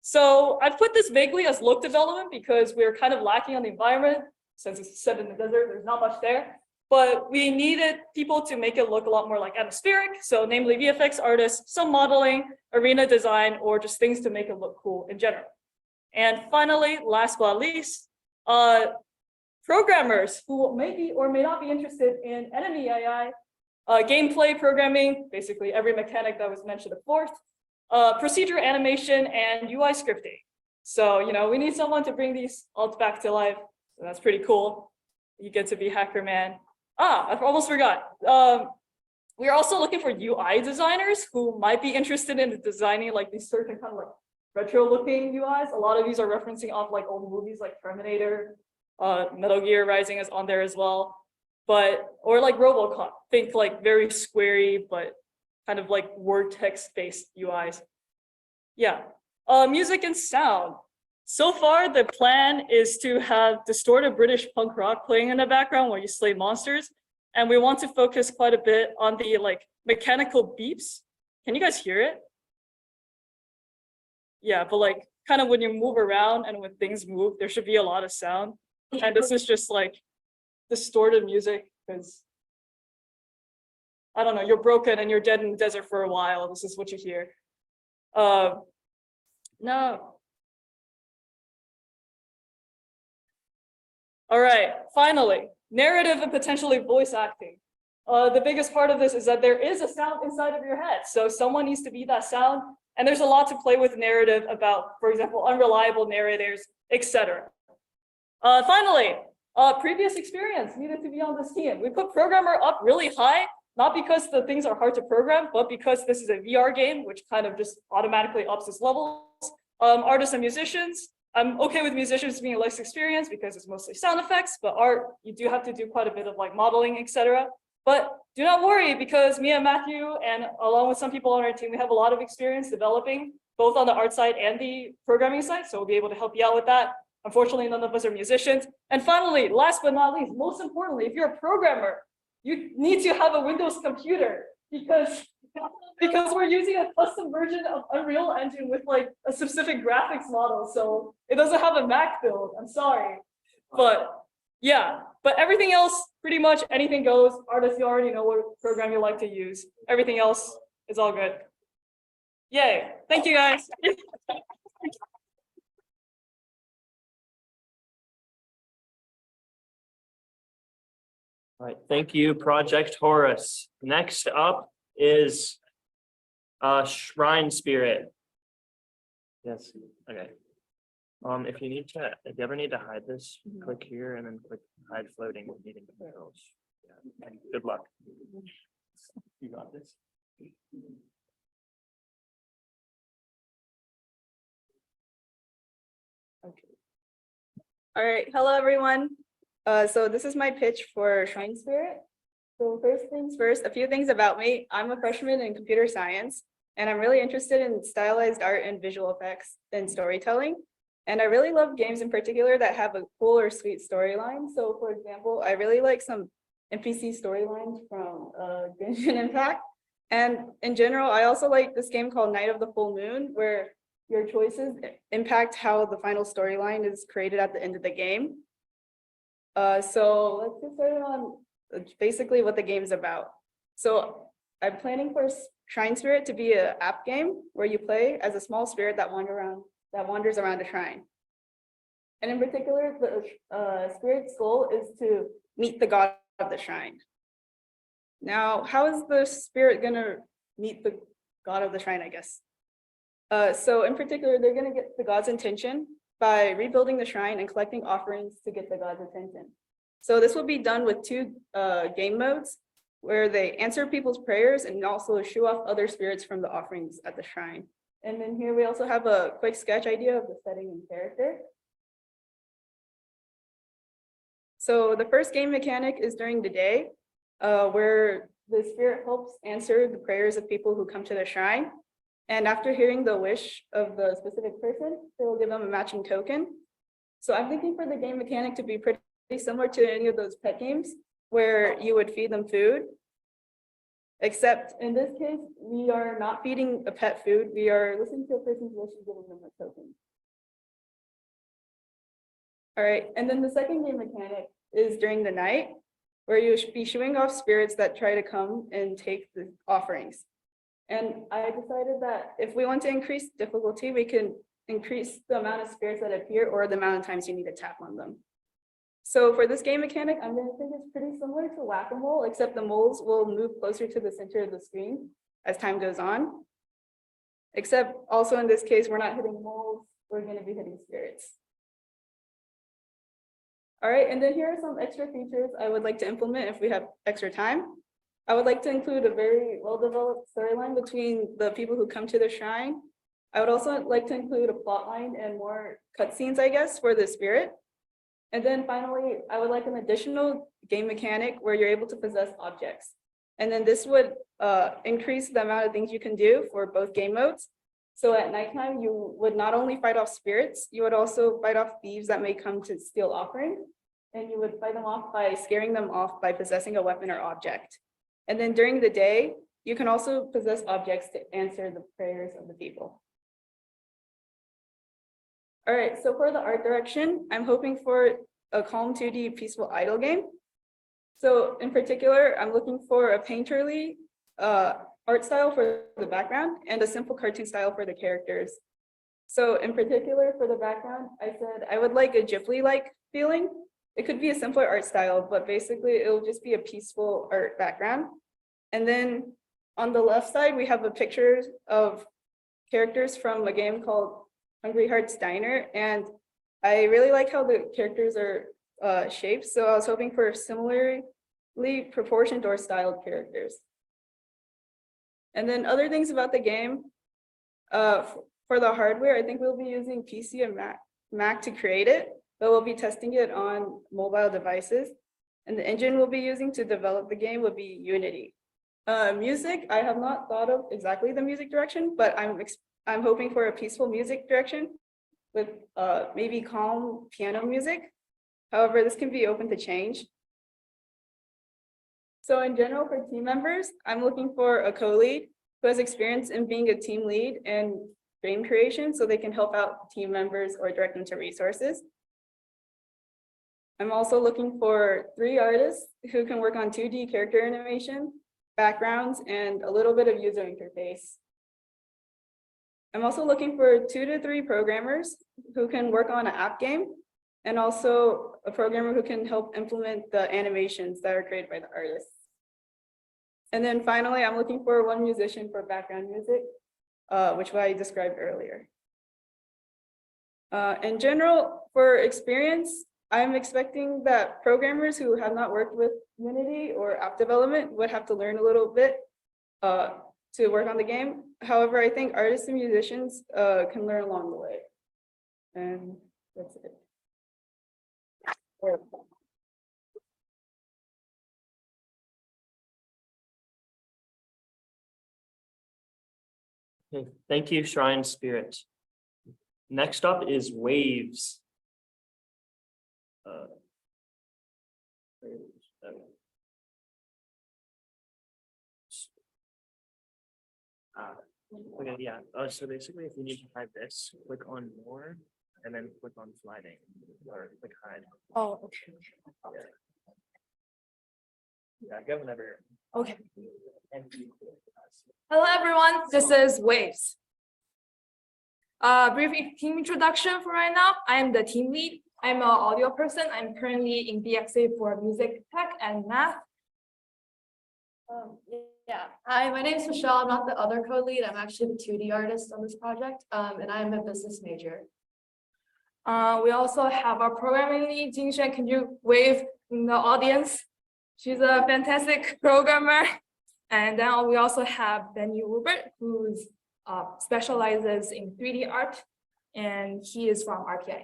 Speaker 5: So I've put this vaguely as look development because we're kind of lacking on the environment. Since it's set in the desert, there's not much there. but we needed people to make it look a lot more like atmospheric. So namely VFX artists, some modeling, arena design, or just things to make it look cool in general. And finally, last but not least, programmers who may be or may not be interested in enemy AI, gameplay programming, basically every mechanic that was mentioned before, procedure animation, and UI scripting. So, you know, we need someone to bring these all back to life. So that's pretty cool. You get to be Hacker Man. I almost forgot. We're also looking for UI designers who might be interested in designing like these certain kind of like retro looking UIs. A lot of these are referencing off like old movies like Terminator, Metal Gear Rising is on there as well. Or like RoboCop, think like very squarey, but kind of like word text based UIs. Yeah, music and sound. So far, the plan is to have distorted British punk rock playing in the background while you slay monsters. And we want to focus quite a bit on the like mechanical beeps. Can you guys hear it? Yeah, but like kind of when you move around and when things move, there should be a lot of sound. And this is just like distorted music because I don't know, you're broken and you're dead in the desert for a while. This is what you hear. No. All right, finally, narrative and potentially voice acting. The biggest part of this is that there is a sound inside of your head. So someone needs to be that sound. And there's a lot to play with narrative about, for example, unreliable narrators, etc. Finally, previous experience needed to be on this team. We put programmer up really high, not because the things are hard to program, but because this is a VR game, which kind of just automatically ups its levels. Artists and musicians. I'm okay with musicians being less experienced because it's mostly sound effects, but art, you do have to do quite a bit of like modeling, etc. But do not worry because me and Matthew, and along with some people on our team, we have a lot of experience developing both on the art side and the programming side. So we'll be able to help you out with that. Unfortunately, none of us are musicians. And finally, last but not least, most importantly, if you're a programmer, you need to have a Windows computer because we're using a custom version of Unreal Engine with like a specific graphics model. So it doesn't have a Mac build. I'm sorry. But yeah, but everything else, pretty much anything goes. Artists, you already know what program you like to use. Everything else is all good. Yay. Thank you guys.
Speaker 1: All right, thank you, Project Horus. Next up is Shrine Spirit. Yes, okay. If you ever need to hide this, click here and then click hide floating with meeting controls. Yeah, and good luck. You got this.
Speaker 5: Okay. All right, hello everyone. So this is my pitch for Shrine Spirit. So first things first, a few things about me. I'm a freshman in computer science, and I'm really interested in stylized art and visual effects and storytelling. And I really love games in particular that have a cool or sweet storyline. So for example, I really like some NPC storylines from Genshin Impact. And in general, I also like this game called Night of the Full Moon, where your choices impact how the final storyline is created at the end of the game. So let's get started on basically what the game is about. So I'm planning for Shrine Spirit to be an app game where you play as a small spirit that wanders around a shrine. And in particular, the spirit's goal is to meet the god of the shrine. Now, how is the spirit gonna meet the god of the shrine, I guess? So in particular, they're gonna get the god's intention by rebuilding the shrine and collecting offerings to get the god's attention. So this will be done with two game modes where they answer people's prayers and also shoo off other spirits from the offerings at the shrine. And then here we also have a quick sketch idea of the setting and character. So the first game mechanic is during the day, where the spirit helps answer the prayers of people who come to the shrine. And after hearing the wish of the specific person, they will give them a matching token. So I'm thinking for the game mechanic to be pretty similar to any of those pet games where you would feed them food. Except in this case, we are not feeding a pet food. We are listening to a person's wish and giving them a token. All right, and then the second game mechanic is during the night.
Speaker 12: where you should be shooing off spirits that try to come and take the offerings. And I decided that if we want to increase difficulty, we can increase the amount of spirits that appear or the amount of times you need to tap on them. So for this game mechanic, I'm going to think it's pretty similar to whack-a-mole, except the moles will move closer to the center of the screen as time goes on. Except also in this case, we're not hitting moles, we're going to be hitting spirits. All right, and then here are some extra features I would like to implement if we have extra time. I would like to include a very well-developed storyline between the people who come to the shrine. I would also like to include a plot line and more cutscenes, I guess, for the spirit. And then finally, I would like an additional game mechanic where you're able to possess objects. And then this would increase the amount of things you can do for both game modes. So at nighttime, you would not only fight off spirits, you would also fight off thieves that may come to steal offerings. And you would fight them off by scaring them off by possessing a weapon or object. And then during the day, you can also possess objects to answer the prayers of the people. All right, so for the art direction, I'm hoping for a calm 2D peaceful idle game. So in particular, I'm looking for a painterly art style for the background and a simple cartoon style for the characters. So in particular for the background, I said I would like a Ghibli-like feeling. It could be a simpler art style, but basically it will just be a peaceful art background. And then on the left side, we have a picture of characters from a game called Hungry Hearts Diner. And I really like how the characters are shaped. So I was hoping for similarly proportioned or styled characters. And then other things about the game, for the hardware, I think we'll be using PC and Mac to create it, but we'll be testing it on mobile devices. And the engine we'll be using to develop the game will be Unity. Music, I have not thought of exactly the music direction, but I'm hoping for a peaceful music direction with maybe calm piano music. However, this can be open to change. So in general, for team members, I'm looking for a co-lead who has experience in being a team lead and game creation so they can help out team members or direct them to resources. I'm also looking for 3 artists who can work on 2D character animation, backgrounds, and a little bit of user interface. I'm also looking for 2 to 3 programmers who can work on an app game, and also a programmer who can help implement the animations that are created by the artists. And then finally, I'm looking for 1 musician for background music, which I described earlier. In general, for experience, I'm expecting that programmers who have not worked with Unity or app development would have to learn a little bit to work on the game. However, I think artists and musicians can learn along the way. And that's it.
Speaker 1: Okay, thank you, Shrine Spirit. Next up is Waves. Okay, yeah. So basically, if you need to hide this, click on more, and then click on sliding, or click hide.
Speaker 5: Oh, okay.
Speaker 1: Yeah, go whenever.
Speaker 5: Okay. Hello, everyone. This is Waves. Brief team introduction for right now. I am the team lead. I'm an audio person. I'm currently in BXA for music tech and math. Hi, my name is Michelle. I'm not the other co-lead. I'm actually the 2D artist on this project, and I'm a business major. We also have our programming lead, Jingshan. Can you wave in the audience? She's a fantastic programmer. And then we also have Benny Rupert, who specializes in 3D art, and he is from RPI.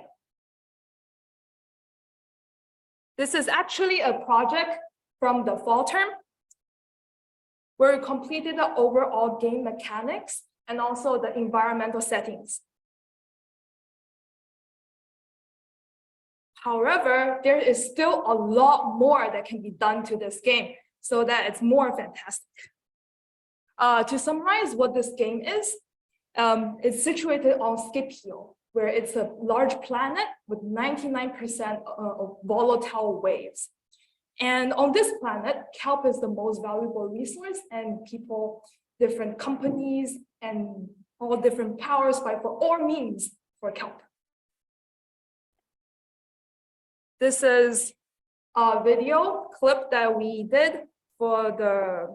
Speaker 5: This is actually a project from the fall term, where we completed the overall game mechanics and also the environmental settings. However, there is still a lot more that can be done to this game so that it's more fantastic. To summarize what this game is, it's situated on Skip Hill, where it's a large planet with 99% of volatile waves.
Speaker 12: And on this planet, kelp is the most valuable resource, and people, different companies, and all different powers fight for all means for kelp. This is a video clip that we did for the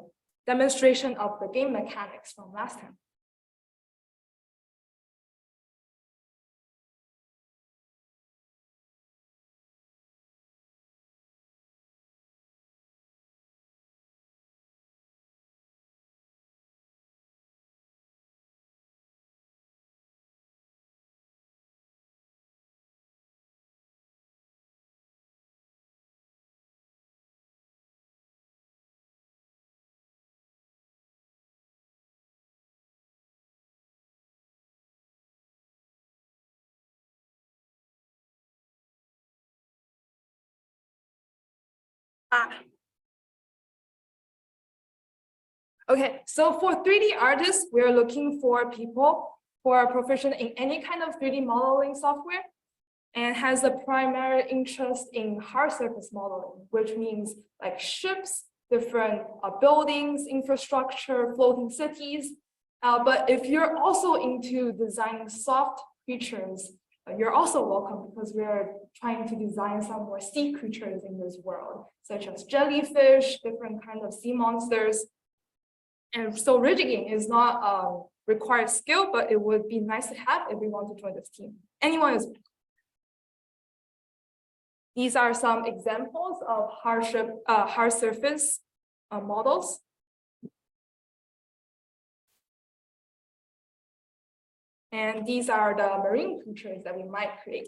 Speaker 12: demonstration of the game mechanics from last time. Okay, so for 3D artists, we're looking for people who are proficient in any kind of 3D modeling software and has a primary interest in hard surface modeling, which means like ships, different buildings, infrastructure, floating cities. But if you're also into designing soft creatures, you're also welcome, because we're trying to design some more sea creatures in this world, such as jellyfish, different kinds of sea monsters. And so rigging is not required skill, but it would be nice to have if we want to join this team. Anyone is. These are some examples of hard surface models. And these are the marine creatures that we might create.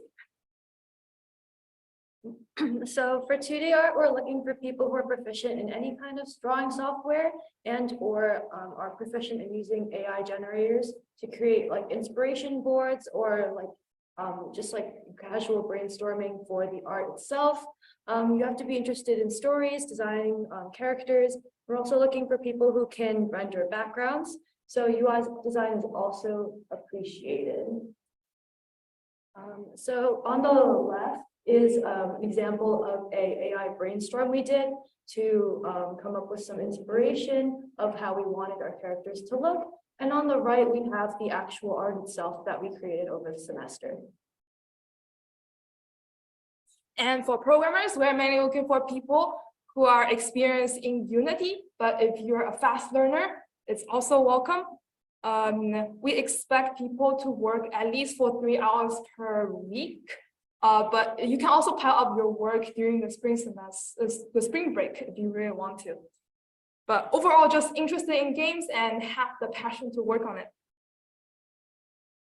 Speaker 13: So for 2D art, we're looking for people who are proficient in any kind of drawing software and or are proficient in using AI generators to create like inspiration boards or like just like casual brainstorming for the art itself. You have to be interested in stories, designing characters. We're also looking for people who can render backgrounds. So UI design is also appreciated. So on the left is an example of a AI brainstorm we did to come up with some inspiration of how we wanted our characters to look. And on the right, we have the actual art itself that we created over the semester.
Speaker 12: And for programmers, we're mainly looking for people who are experienced in Unity, but if you're a fast learner, it's also welcome. We expect people to work at least for 3 hours per week. But you can also pile up your work during the spring semester, the spring break, if you really want to. But overall, just interested in games and have the passion to work on it.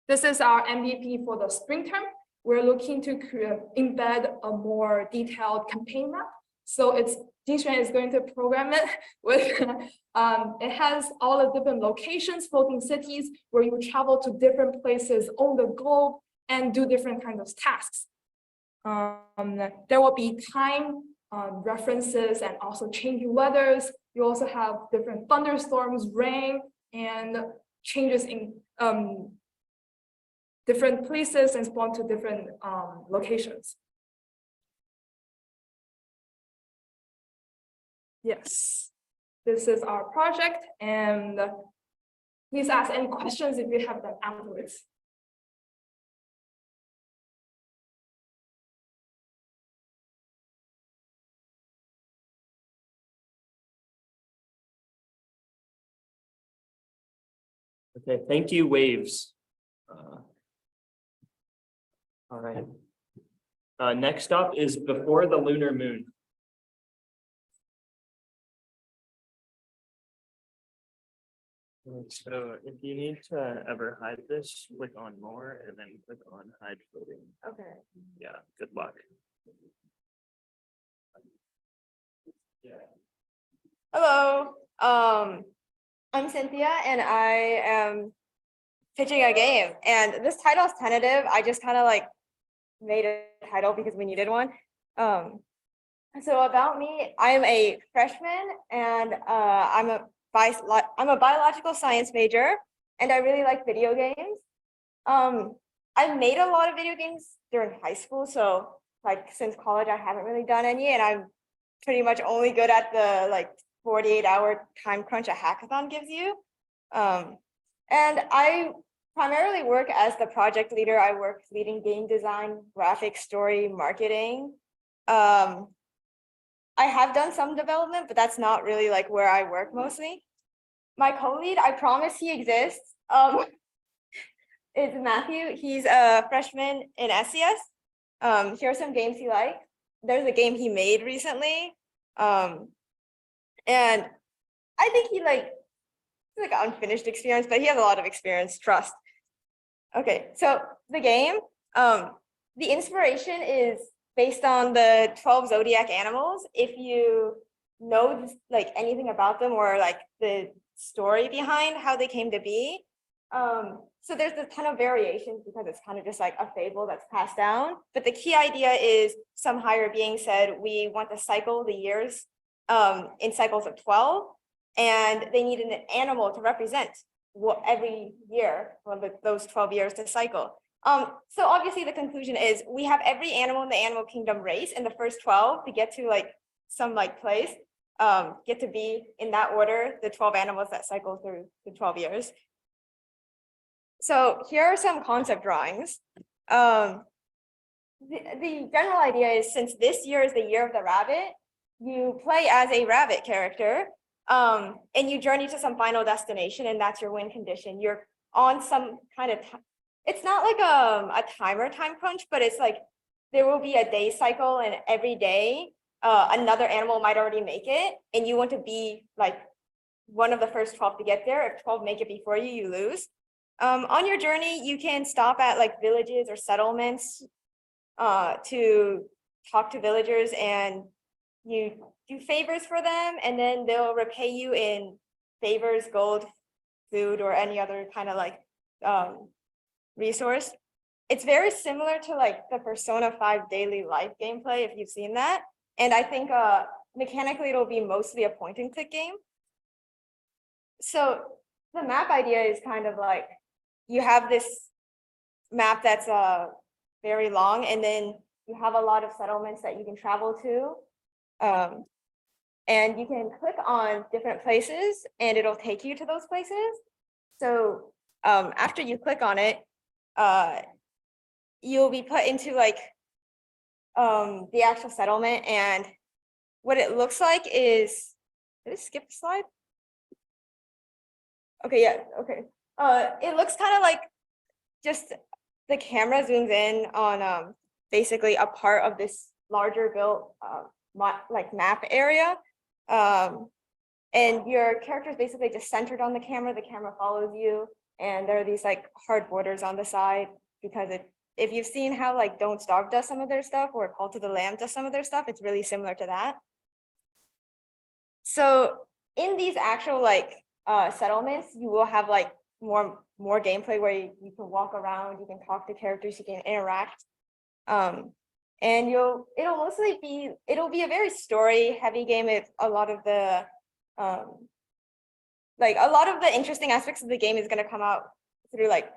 Speaker 12: This is our MVP for the spring term. We're looking to embed a more detailed campaign map. So Jinxuan is going to program it with, it has all the different locations, floating cities, where you travel to different places on the globe and do different kinds of tasks. There will be time references and also changing weathers. You also have different thunderstorms, rain, and changes in different places and spawn to different locations. Yes, this is our project, and please ask any questions if you have them afterwards.
Speaker 1: Okay, thank you, Waves. All right. Next up is Before the Lunar Moon. So if you need to ever hide this, click on more and then click on hide floating.
Speaker 13: Okay.
Speaker 1: Yeah, good luck.
Speaker 13: Hello, I'm Cynthia and I am pitching a game, and this title is tentative. I just kind of like made a title because we needed one. So about me, I'm a freshman and I'm a biological science major, and I really like video games. I've made a lot of video games during high school, so like since college I haven't really done any, and I'm
Speaker 12: pretty much only good at the like 48-hour time crunch a hackathon gives you. And I primarily work as the project leader. I work leading game design, graphics, story, marketing. I have done some development, but that's not really like where I work mostly. My co-lead, I promise he exists, is Matthew. He's a freshman in SCS. Here are some games he likes. There's a game he made recently. And I think he like unfinished experience, but he has a lot of experience, trust. Okay, so the game, the inspiration is based on the 12 zodiac animals. If you know like anything about them or like the story behind how they came to be. So there's a ton of variations because it's kind of just like a fable that's passed down. But the key idea is some higher being said, we want to cycle the years in cycles of 12, and they need an animal to represent what every year, those 12 years to cycle. So obviously the conclusion is we have every animal in the animal kingdom race in the first 12 to get to like some like place, get to be in that order, the 12 animals that cycle through the 12 years. So here are some concept drawings. The general idea is, since this year is the year of the rabbit, you play as a rabbit character, and you journey to some final destination, and that's your win condition. You're on some kind of, it's not like a timer time crunch, but it's like there will be a day cycle, and every day another animal might already make it, and you want to be like one of the first 12 to get there. If 12 make it before you, you lose. On your journey, you can stop at like villages or settlements to talk to villagers, and you do favors for them, and then they'll repay you in favors, gold, food, or any other kind of like resource. It's very similar to like the Persona 5 daily life gameplay, if you've seen that. And I think mechanically it'll be mostly a point and click game. So the map idea is kind of like, you have this map that's very long, and then you have a lot of settlements that you can travel to. And you can click on different places and it'll take you to those places. So after you click on it, you'll be put into like the actual settlement, and what it looks like is, did it skip the slide? Okay, yeah, okay. It looks kind of like just the camera zooms in on basically a part of this larger built like map area. And your character is basically just centered on the camera follows you, and there are these like hard borders on the side, because if you've seen how like Don't Starve does some of their stuff, or Call to the Lamb does some of their stuff, it's really similar to that. So in these actual like settlements, you will have like more gameplay where you can walk around, you can talk to characters, you can interact. And it'll be a very story heavy game. If a lot of the interesting aspects of the game is going to come out through like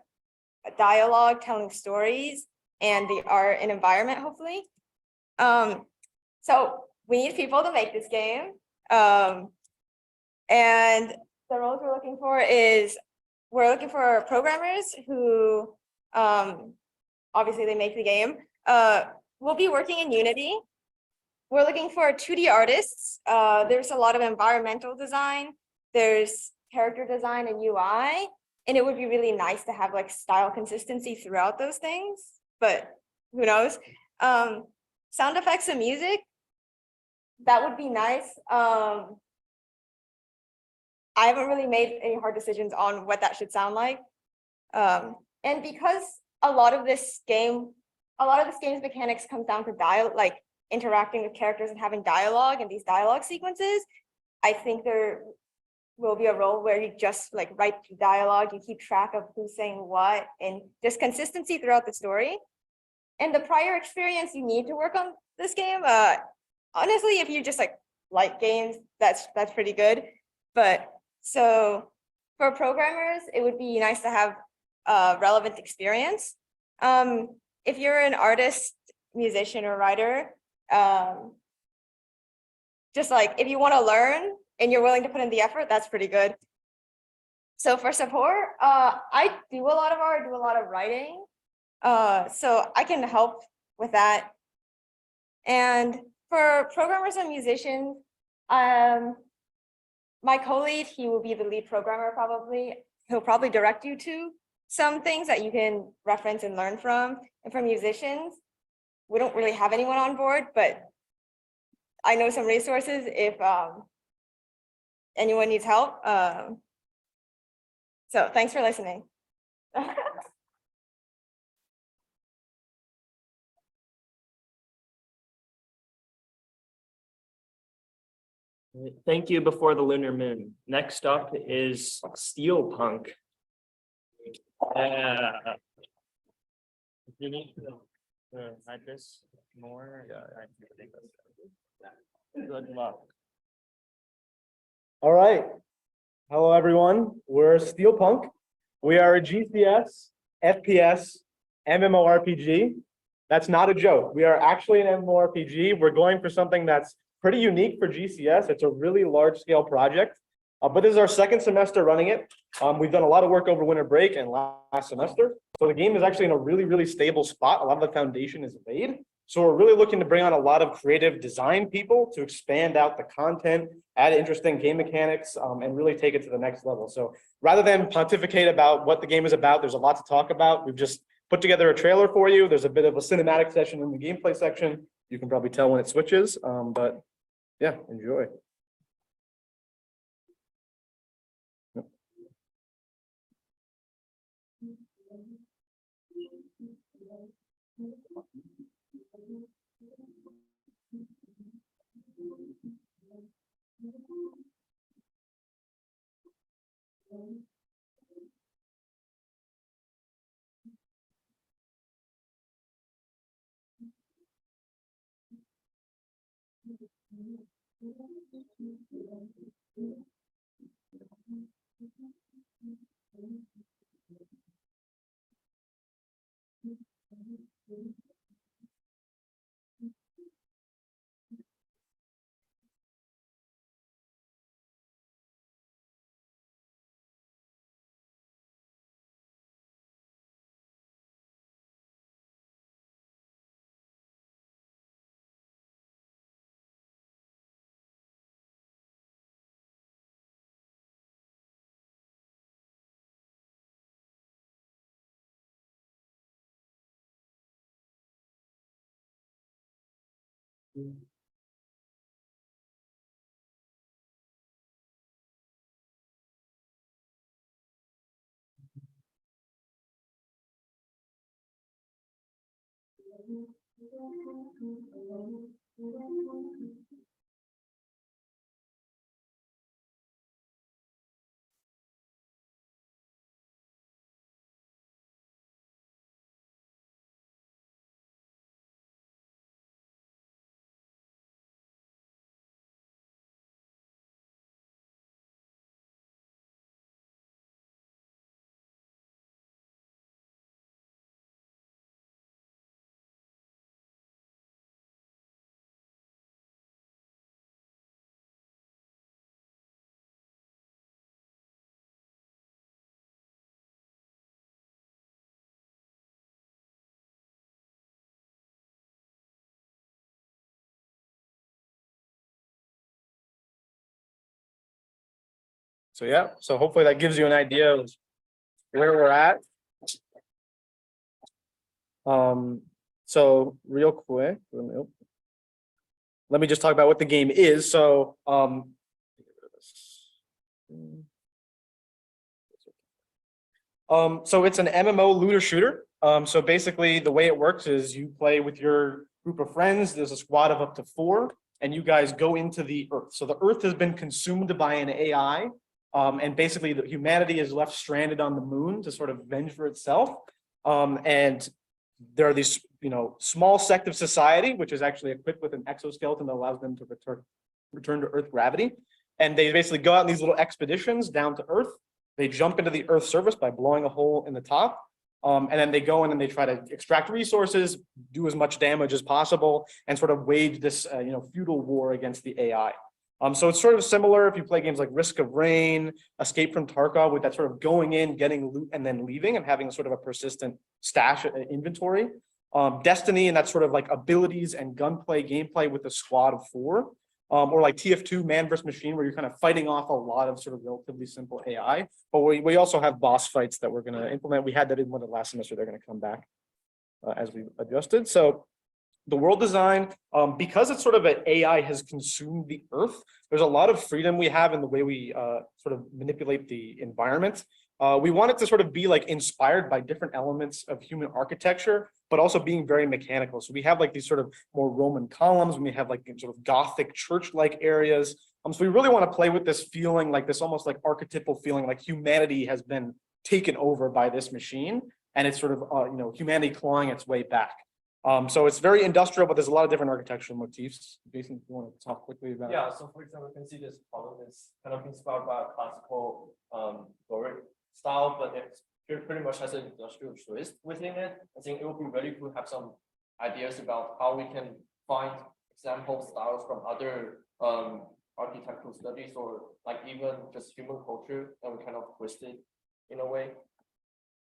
Speaker 12: a dialogue, telling stories, and the art and environment, hopefully. So we need people to make this game. And the roles we're looking for programmers who obviously they make the game. We'll be working in Unity. We're looking for 2D artists. There's a lot of environmental design. There's character design and UI. And it would be really nice to have like style consistency throughout those things, but who knows? Sound effects and music, that would be nice. I haven't really made any hard decisions on what that should sound like. And because a lot of this game's mechanics comes down to like interacting with characters and having dialogue and these dialogue sequences, I think there will be a role where you just like write dialogue, you keep track of who's saying what, and just consistency throughout the story. And the prior experience you need to work on this game, honestly, if you just like games, that's pretty good. But so for programmers, it would be nice to have relevant experience. If you're an artist, musician, or writer,
Speaker 14: just like if you want to learn and you're willing to put in the effort, that's pretty good. So for support, I do a lot of art, do a lot of writing. So I can help with that. And for programmers and musicians, my co-lead, he will be the lead programmer probably. He'll probably direct you to some things that you can reference and learn from. And for musicians, we don't really have anyone on board, but I know some resources if anyone needs help. So thanks for listening.
Speaker 1: Thank you before the lunar moon. Next up is STEELPUNK. You need to hide this more. I think that's good luck.
Speaker 7: All right. Hello, everyone. We're STEELPUNK. We are a GCS, FPS, MMORPG. That's not a joke. We are actually an MMORPG. We're going for something that's pretty unique for GCS. It's a really large scale project, but this is our second semester running it. We've done a lot of work over winter break and last semester. So the game is actually in a really, really stable spot. A lot of the foundation is laid. So we're really looking to bring on a lot of creative design people to expand out the content, add interesting game mechanics, and really take it to the next level. So rather than pontificate about what the game is about, there's a lot to talk about. We've just put together a trailer for you. There's a bit of a cinematic session in the gameplay section. You can probably tell when it switches, but yeah, enjoy. So yeah, so hopefully that gives you an idea of where we're at. So real quick, let me just talk about what the game is. So so it's an MMO looter shooter. So basically the way it works is you play with your group of friends. There's a squad of up to 4, and you guys go into the Earth. So the Earth has been consumed by an AI. And basically the humanity is left stranded on the moon to sort of avenge for itself. And there are these, small sect of society, which is actually equipped with an exoskeleton that allows them to return to Earth gravity. And they basically go out on these little expeditions down to Earth. They jump into the Earth's surface by blowing a hole in the top. And then they go in and they try to extract resources, do as much damage as possible, and sort of wage this feudal war against the AI. So it's sort of similar if you play games like Risk of Rain, Escape from Tarkov, with that sort of going in, getting loot, and then leaving and having sort of a persistent stash inventory. Destiny and that sort of like abilities and gunplay gameplay with a squad of 4. Or like TF2 man versus machine, where you're kind of fighting off a lot of sort of relatively simple AI. But we also have boss fights that we're going to implement. We had that in one of the last semester. They're going to come back as we adjusted. So the world design, because it's sort of an AI has consumed the earth, there's a lot of freedom we have in the way we sort of manipulate the environment. We want it to sort of be like inspired by different elements of human architecture, but also being very mechanical. So we have like these sort of more Roman columns, we have like sort of Gothic church-like areas. So we really want to play with this feeling, like this almost like archetypal feeling, like humanity has been taken over by this machine, and it's sort of humanity clawing its way back. So it's very industrial, but there's a lot of different architectural motifs. Jason, if you want to talk quickly about it.
Speaker 9: Yeah, so for example, you can see this problem is kind of inspired by a classical Doric style, but it pretty much has an industrial twist within it. I think it would be really cool to have some ideas about how we can find example styles from other architectural studies, or like even just human culture, and we kind of twist it in a way.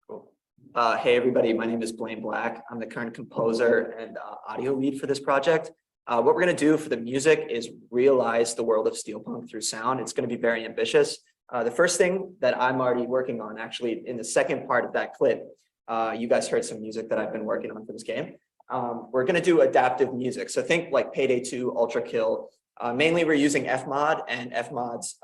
Speaker 15: Cool. Hey everybody, my name is Blaine Black. I'm the current composer and audio lead for this project. What we're going to do for the music is realize the world of steelpunk through sound. It's going to be very ambitious. The first thing that I'm already working on, actually in the second part of that clip, you guys heard some music that I've been working on for this game. We're going to do adaptive music. So think like Payday 2, Ultra Kill. Mainly we're using Fmod and Fmod's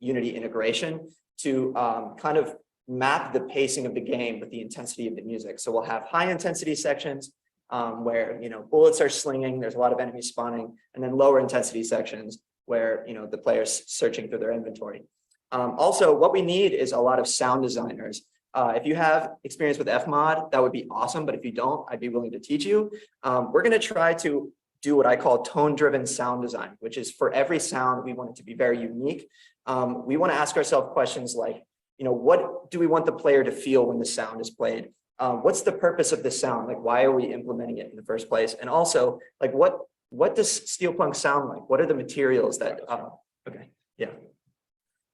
Speaker 15: Unity integration to kind of map the pacing of the game with the intensity of the music. So we'll have high intensity sections where bullets are slinging, there's a lot of enemies spawning, and then lower intensity sections where the player's searching through their inventory. Also, what we need is a lot of sound designers. If you have experience with Fmod, that would be awesome, but if you don't, I'd be willing to teach you. We're going to try to do what I call tone-driven sound design, which is for every sound, we want it to be very unique. We want to ask ourselves questions like, what do we want the player to feel when the sound is played? What's the purpose of this sound? Like, why are we implementing it in the first place? And also, like, what does steelpunk sound like? What are the materials that, okay, yeah.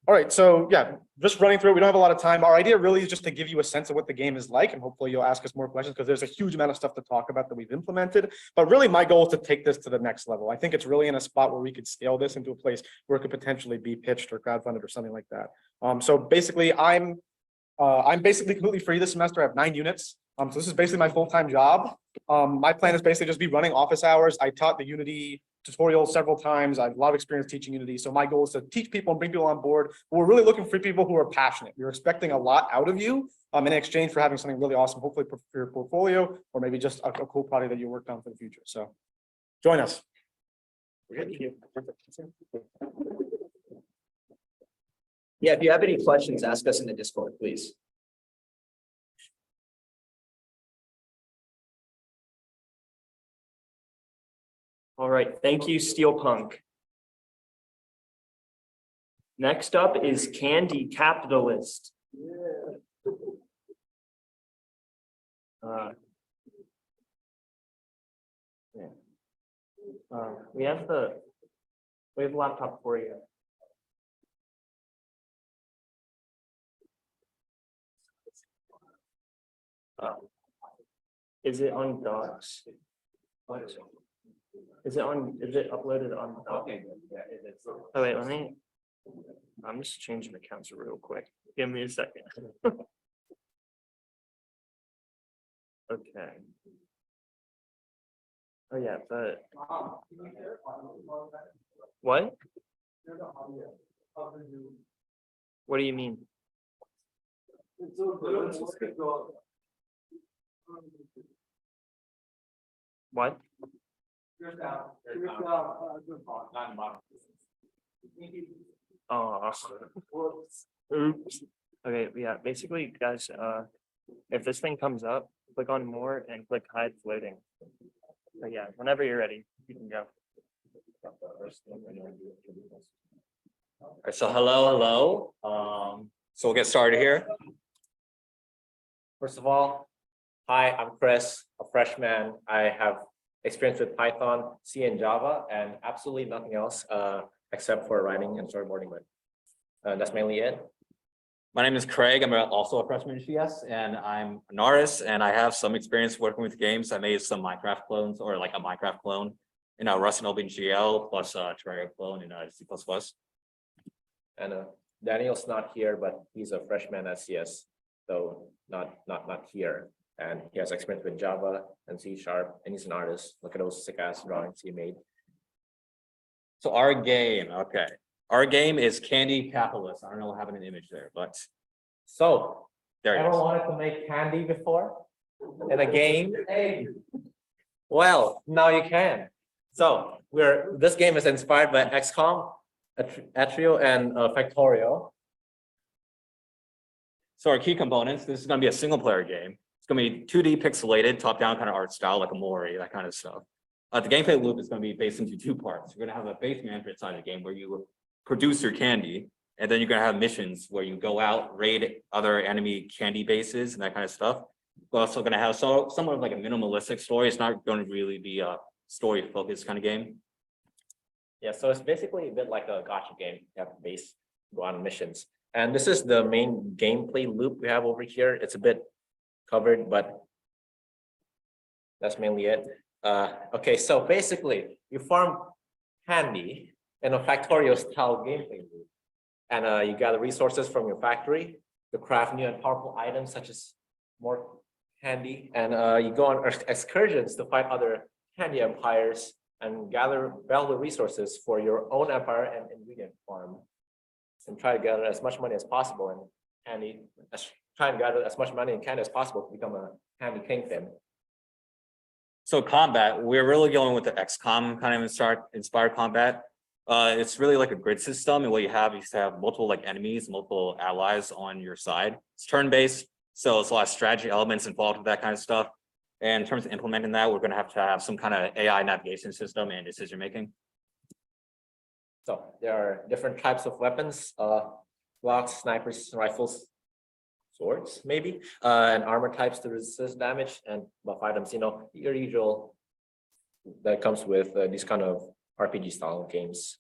Speaker 7: All right, so yeah, just running through it. We don't have a lot of time. Our idea really is just to give you a sense of what the game is like, and hopefully you'll ask us more questions because there's a huge amount of stuff to talk about that we've implemented. But really my goal is to take this to the next level. I think it's really in a spot where we could scale this into a place where it could potentially be pitched or crowdfunded or something like that. So basically I'm basically completely free this semester. I have 9 units. So this is basically my full-time job. My plan is basically just be running office hours. I taught the Unity tutorial several times. I have a lot of experience teaching Unity. So my goal is to teach people and bring people on board. But we're really looking for people who are passionate. We're expecting a lot out of you in exchange for having something really awesome, hopefully for your portfolio, or maybe just a cool project that you worked on for the future. So join us.
Speaker 15: Yeah, if you have any questions, ask us in the Discord, please.
Speaker 1: All right, thank you, Steelpunk. Next up is Candy Capitalist. We have a laptop for you. Is it on Docs? What? Is it uploaded on? Okay. Oh wait, I'm just changing accounts real quick. Give me a second. Okay. Oh yeah, but what? What do you mean? What? Oh, oops. Okay, yeah, basically, guys, if this thing comes up, click on more and click hide floating. But yeah, whenever you're ready, you can go.
Speaker 16: All right, so hello. So we'll get started here.
Speaker 9: first of all, hi, I'm Chris, a freshman. I have experience with Python, C, and Java, and absolutely nothing else except for writing and storyboarding. But that's mainly it.
Speaker 17: My name is Craig. I'm also a freshman in GCS, and I'm an artist, and I have some experience working with games. I made some Minecraft clones, or like a Minecraft clone in Rust and OpenGL, plus a Terraria clone in C++.
Speaker 9: And Daniel's not here, but he's a freshman at CS, so not here. And he has experience with Java and C#, and he's an artist. Look at those sick ass drawings he made.
Speaker 17: So our game, okay. Our game is Candy Capitalist. I don't know having an image there, but
Speaker 9: So,
Speaker 17: there it
Speaker 9: ever
Speaker 17: is.
Speaker 9: wanted to make candy before in a game? Well, now you can. So this game is inspired by XCOM, Atrio, and Factorio.
Speaker 17: So our key components, this is going to be a single player game. It's going to be 2D pixelated, top down kind of art style, like a Mori, that kind of stuff. The gameplay loop is going to be based into two parts. You're going to have a base management side of the game where you produce your candy, and then you're going to have missions where you go out, raid other enemy candy bases and that kind of stuff. We're also going to have somewhat of like a minimalistic story. It's not going to really be a story focused kind of game.
Speaker 9: Yeah, so it's basically a bit like a gacha game. You have base, go on missions. And this is the main gameplay loop we have over here. It's a bit covered, but that's mainly it. Okay, so basically you farm candy in a Factorio style gameplay loop. And you gather resources from your factory to craft new and powerful items such as more candy. And you go on excursions to fight other candy empires and gather valuable resources for your own empire and ingredient farm. And try to gather as much money as possible and candy, try and gather as much money and candy as possible to become a candy kingpin.
Speaker 17: So combat, we're really going with the XCOM kind of inspired combat. It's really like a grid system, and what you have is to have multiple like enemies, multiple allies on your side. It's turn-based, so it's a lot of strategy elements involved with that kind of stuff. And in terms of implementing that, we're going to have some kind of AI navigation system and decision making.
Speaker 9: So there are different types of weapons, blocks, snipers, rifles, swords, maybe, and armor types to resist damage and buff items, your usual that comes with these kind of RPG style games.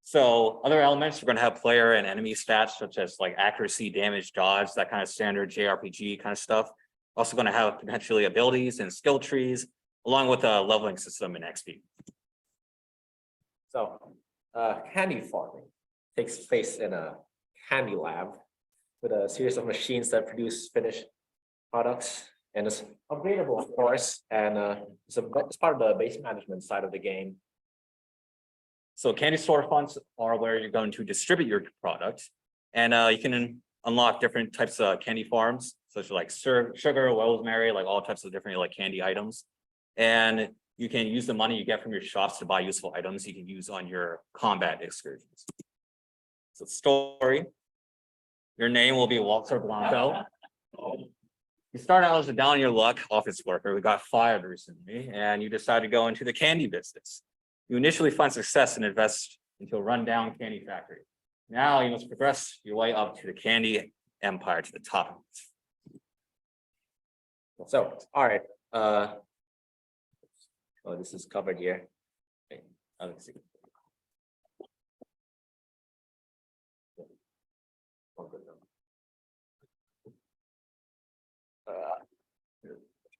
Speaker 17: So other elements, we're going to have player and enemy stats such as like accuracy, damage, dodge, that kind of standard JRPG kind of stuff. Also going to have potentially abilities and skill trees, along with a leveling system and XP.
Speaker 9: So candy farming takes place in a candy lab with a series of machines that produce finished products, and it's upgradable, of course, and it's part of the base management side of the game.
Speaker 17: So candy storefronts are where you're going to distribute your product, and you can unlock different types of candy farms, such as like sugar, rosemary, like all types of different like candy items. And you can use the money you get from your shops to buy useful items you can use on your combat excursions. So story, your name will be Walter Blanco. You start out as a down your luck office worker who got fired recently, and you decide to go into the candy business. You initially find success and invest into a rundown candy factory. Now you must progress your way up to the candy empire, to the top.
Speaker 9: So, all right. Oh, this is covered here. Okay, let's see.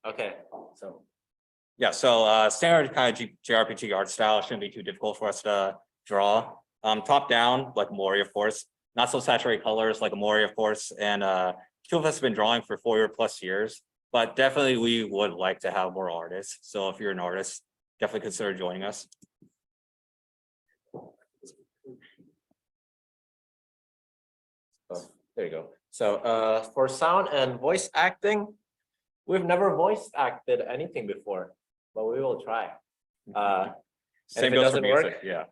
Speaker 9: Okay, so.
Speaker 17: Yeah, so standard kind of JRPG art style shouldn't be too difficult for us to draw. Top down, like Mori, of course, not so saturated colors like a Mori, of course, and two of us have been drawing for 4+ years, but definitely we would like to have more artists. So if you're an artist, definitely consider joining us.
Speaker 9: Oh, there you go. So for sound and voice acting, we've never voice acted anything before, but we will try. And
Speaker 17: Same
Speaker 9: if it
Speaker 17: goes for
Speaker 9: doesn't
Speaker 17: music,
Speaker 9: work,
Speaker 17: yeah.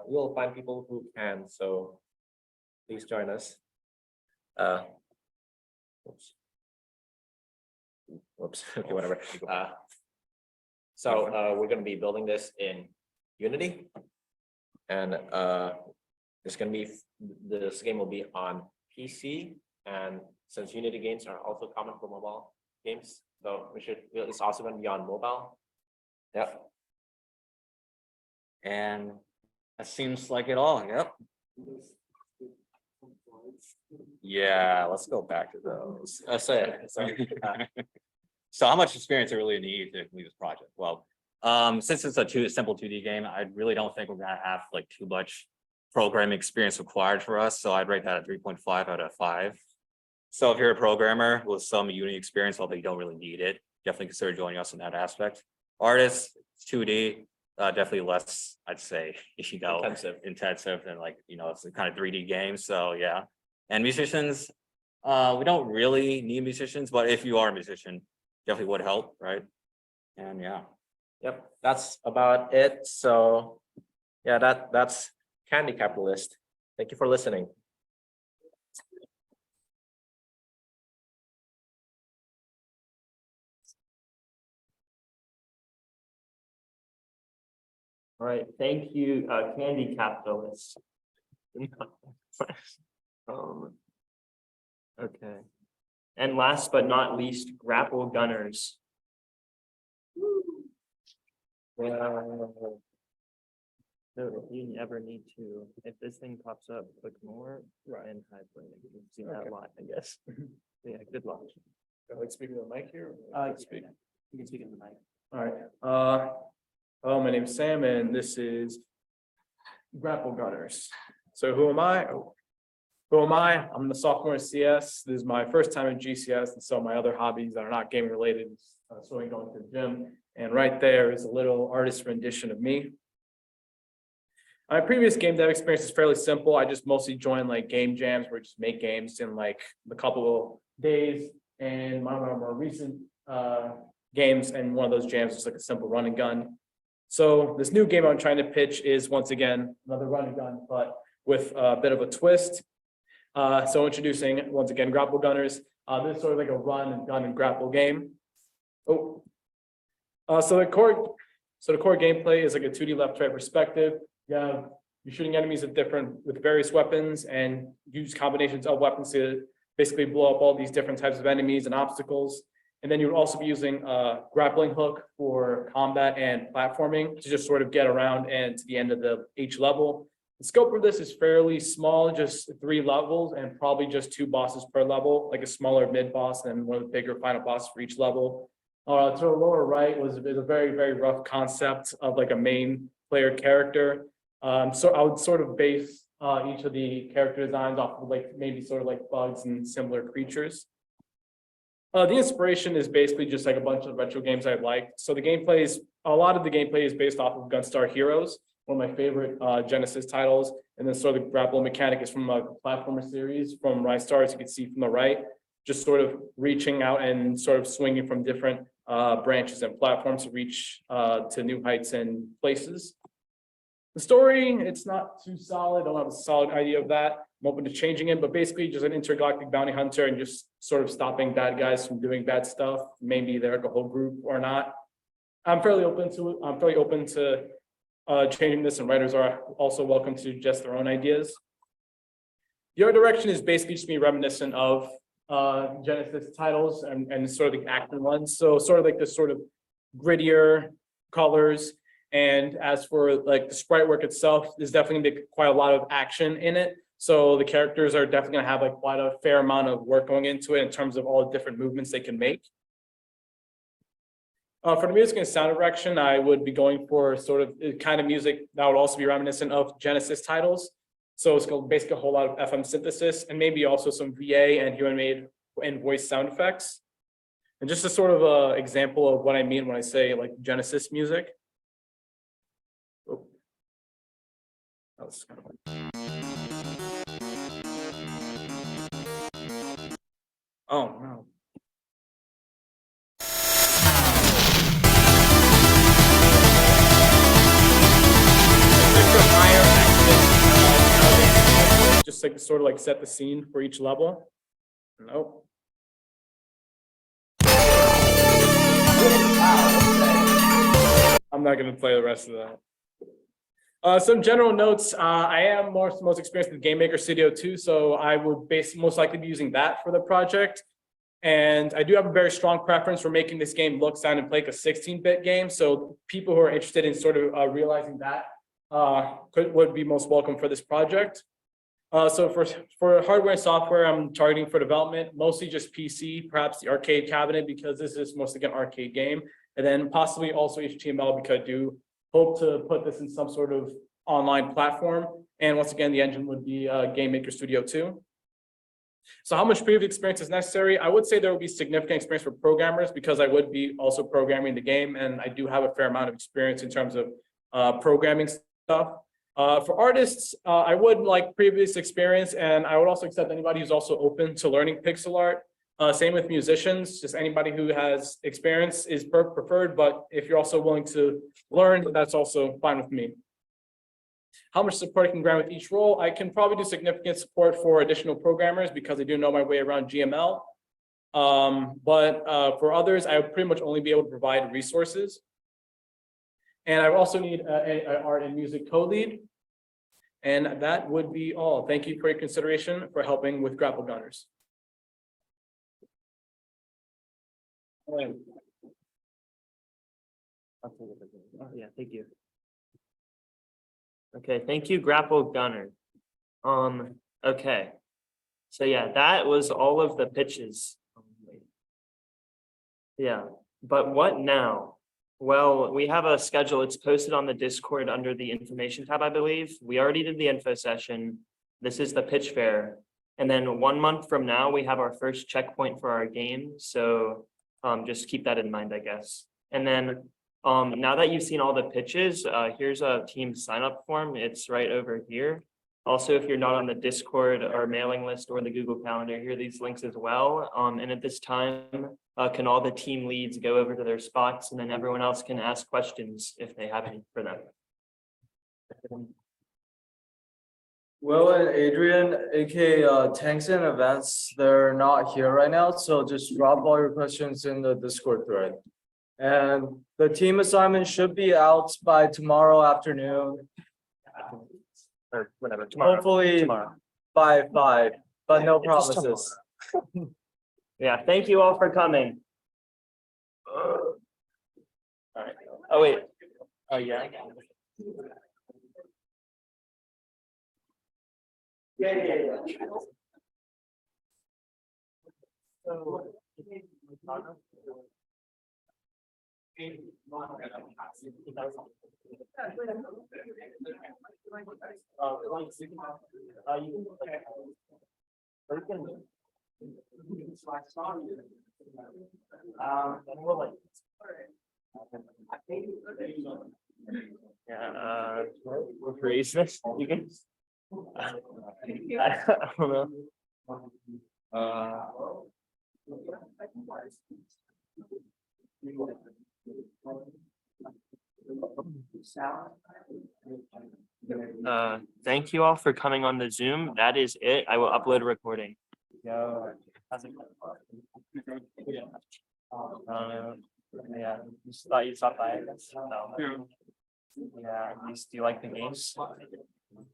Speaker 9: we'll find people who can. So please join us. Whoops. Okay, whatever. So we're going to be building this in Unity, and this game will be on PC and since Unity games are also common for mobile games. So it's also going to be on mobile.
Speaker 10: Yep.
Speaker 17: And that seems like it all. Yep. Yeah, let's go back to those. So how much experience I really need to complete this project? Well, since it's a simple 2D game, I really don't think we're gonna have like too much programming experience required for us. So I'd rate that a 3.5 out of 5. So if you're a programmer with some Unity experience, although you don't really need it, definitely consider joining us in that aspect. Artists, 2D, definitely less, I'd say, intensive than like, it's a kind of 3D game. So yeah. And musicians, we don't really need musicians, but if you are a musician, definitely would help, right? And yeah.
Speaker 7: Yep, that's about it. So yeah, that's Candy Capitalist. Thank you for listening.
Speaker 1: All right, thank you, Candy Capitalist. Okay. And last but not least, Grapple Gunners. So if you ever need to, if this thing pops up, click more and hyperlink. You can see that a lot, I guess. Yeah, good luck.
Speaker 7: Like speaking to the mic here?
Speaker 1: Speak. You can speak in the mic.
Speaker 18: All right. Hello, my name is Sam, and this is Grapple Gunners. So who am I? I'm the sophomore at CS. This is my first time at GCS, and so my other hobbies that are not gaming related, swimming, going to the gym. And right there is a little artist rendition of me. My previous game dev experience is fairly simple. I just mostly joined like game jams where I just make games in like a couple of days. And one of my more recent games and one of those jams was like a simple run and gun. So this new game I'm trying to pitch is once again another run and gun, but with a bit of a twist. So introducing once again Grapple Gunners. This is sort of like a run and gun and grapple game. So the core gameplay is like a 2D left-right perspective. You're shooting enemies with various weapons and use combinations of weapons to basically blow up all these different types of enemies and obstacles. And then you would also be using a grappling hook for combat and platforming to just sort of get around and to the end of each level. The scope of this is fairly small, just 3 levels and probably just 2 bosses per level, like a smaller mid boss and one of the bigger final bosses for each level. To the lower right is a very, very rough concept of like a main player character. So I would sort of base each of the character designs off of like maybe sort of like bugs and similar creatures. The inspiration is basically just like a bunch of retro games I like. So a lot of the gameplay is based off of Gunstar Heroes, one of my favorite Genesis titles. And then sort of the grapple mechanic is from a platformer series from Ristar, as you can see from the right, just sort of reaching out and sort of swinging from different branches and platforms to reach to new heights and places. The story, it's not too solid. I don't have a solid idea of that. I'm open to changing it, but basically just an intergalactic bounty hunter and just sort of stopping bad guys from doing bad stuff. Maybe they're like a whole group or not. I'm fairly open to it. I'm fairly open to changing this, and writers are also welcome to suggest their own ideas. The art direction is basically just me reminiscent of Genesis titles and sort of the action ones. So sort of like this sort of grittier colors. And as for like the sprite work itself, there's definitely gonna be quite a lot of action in it. So the characters are definitely gonna have like quite a fair amount of work going into it in terms of all the different movements they can make. For the music and sound direction, I would be going for sort of the kind of music that would also be reminiscent of Genesis titles. So it's basically a whole lot of FM synthesis and maybe also some VA and human-made and voice sound effects. And just a sort of example of what I mean when I say like Genesis music. Oh. That was kind of... Oh no. Just like sort of like set the scene for each level. Nope. I'm not gonna play the rest of that. Some general notes. I am most experienced with Game Maker Studio 2, so I would most likely be using that for the project. And I do have a very strong preference for making this game look, sound, and play like a 16-bit game. So people who are interested in sort of realizing that would be most welcome for this project. So for hardware and software, I'm targeting for development, mostly just PC, perhaps the arcade cabinet, because this is mostly an arcade game. And then possibly also HTML, because I do hope to put this in some sort of online platform. And once again, the engine would be Game Maker Studio 2. So how much previous experience is necessary? I would say there will be significant experience for programmers because I would be also programming the game, and I do have a fair amount of experience in terms of programming stuff. For artists, I would like previous experience, and I would also accept anybody who's also open to learning pixel art. Same with musicians, just anybody who has experience is preferred, but if you're also willing to learn, that's also fine with me. How much support I can grant with each role? I can probably do significant support for additional programmers because I do know my way around GML. But for others, I would pretty much only be able to provide resources. And I also need an art and music co-lead. And that would be all. Thank you for your consideration for helping with Grapple Gunners.
Speaker 1: Yeah, thank you. Okay, thank you, Grapple Gunner. Okay. So yeah, that was all of the pitches. Yeah, but what now? Well, we have a schedule. It's posted on the Discord under the information tab, I believe. We already did the info session. This is the pitch fair. And then 1 month from now, we have our first checkpoint for our game. So just keep that in mind, I guess. And then now that you've seen all the pitches, here's a team sign up form. It's right over here. Also, if you're not on the Discord or mailing list or the Google Calendar, here are these links as well. And at this time, can all the team leads go over to their spots, and then everyone else can ask questions if they have any for them.
Speaker 4: Will and Adrian, aka Tanks and Events, they're not here right now, so just drop all your questions in the Discord thread. And the team assignment should be out by tomorrow afternoon.
Speaker 1: Or whatever, tomorrow.
Speaker 4: Hopefully
Speaker 1: tomorrow.
Speaker 4: by 5, but no
Speaker 1: It's just
Speaker 4: promises.
Speaker 1: Yeah, thank you all for coming. All right. Oh, wait. Oh, yeah. Yeah. So, what phrase this? You can. I don't know. Thank you all for coming on the Zoom. That is it. I will upload a recording. How's it going? Yeah, just thought you'd stop by, I guess. No. Yeah, at least do you like the games?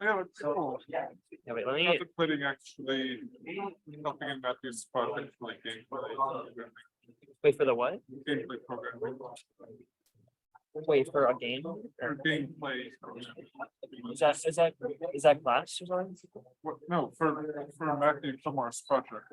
Speaker 19: Yeah, it's cool.
Speaker 1: Yeah, wait, let me.
Speaker 19: Contemplating actually helping in Matthew's project for like gameplay.
Speaker 1: Wait for the what?
Speaker 19: Gameplay programming.
Speaker 1: Wait for a game?
Speaker 19: Or gameplay.
Speaker 1: Is that class or something?
Speaker 19: No, for Matthew Tomar's project.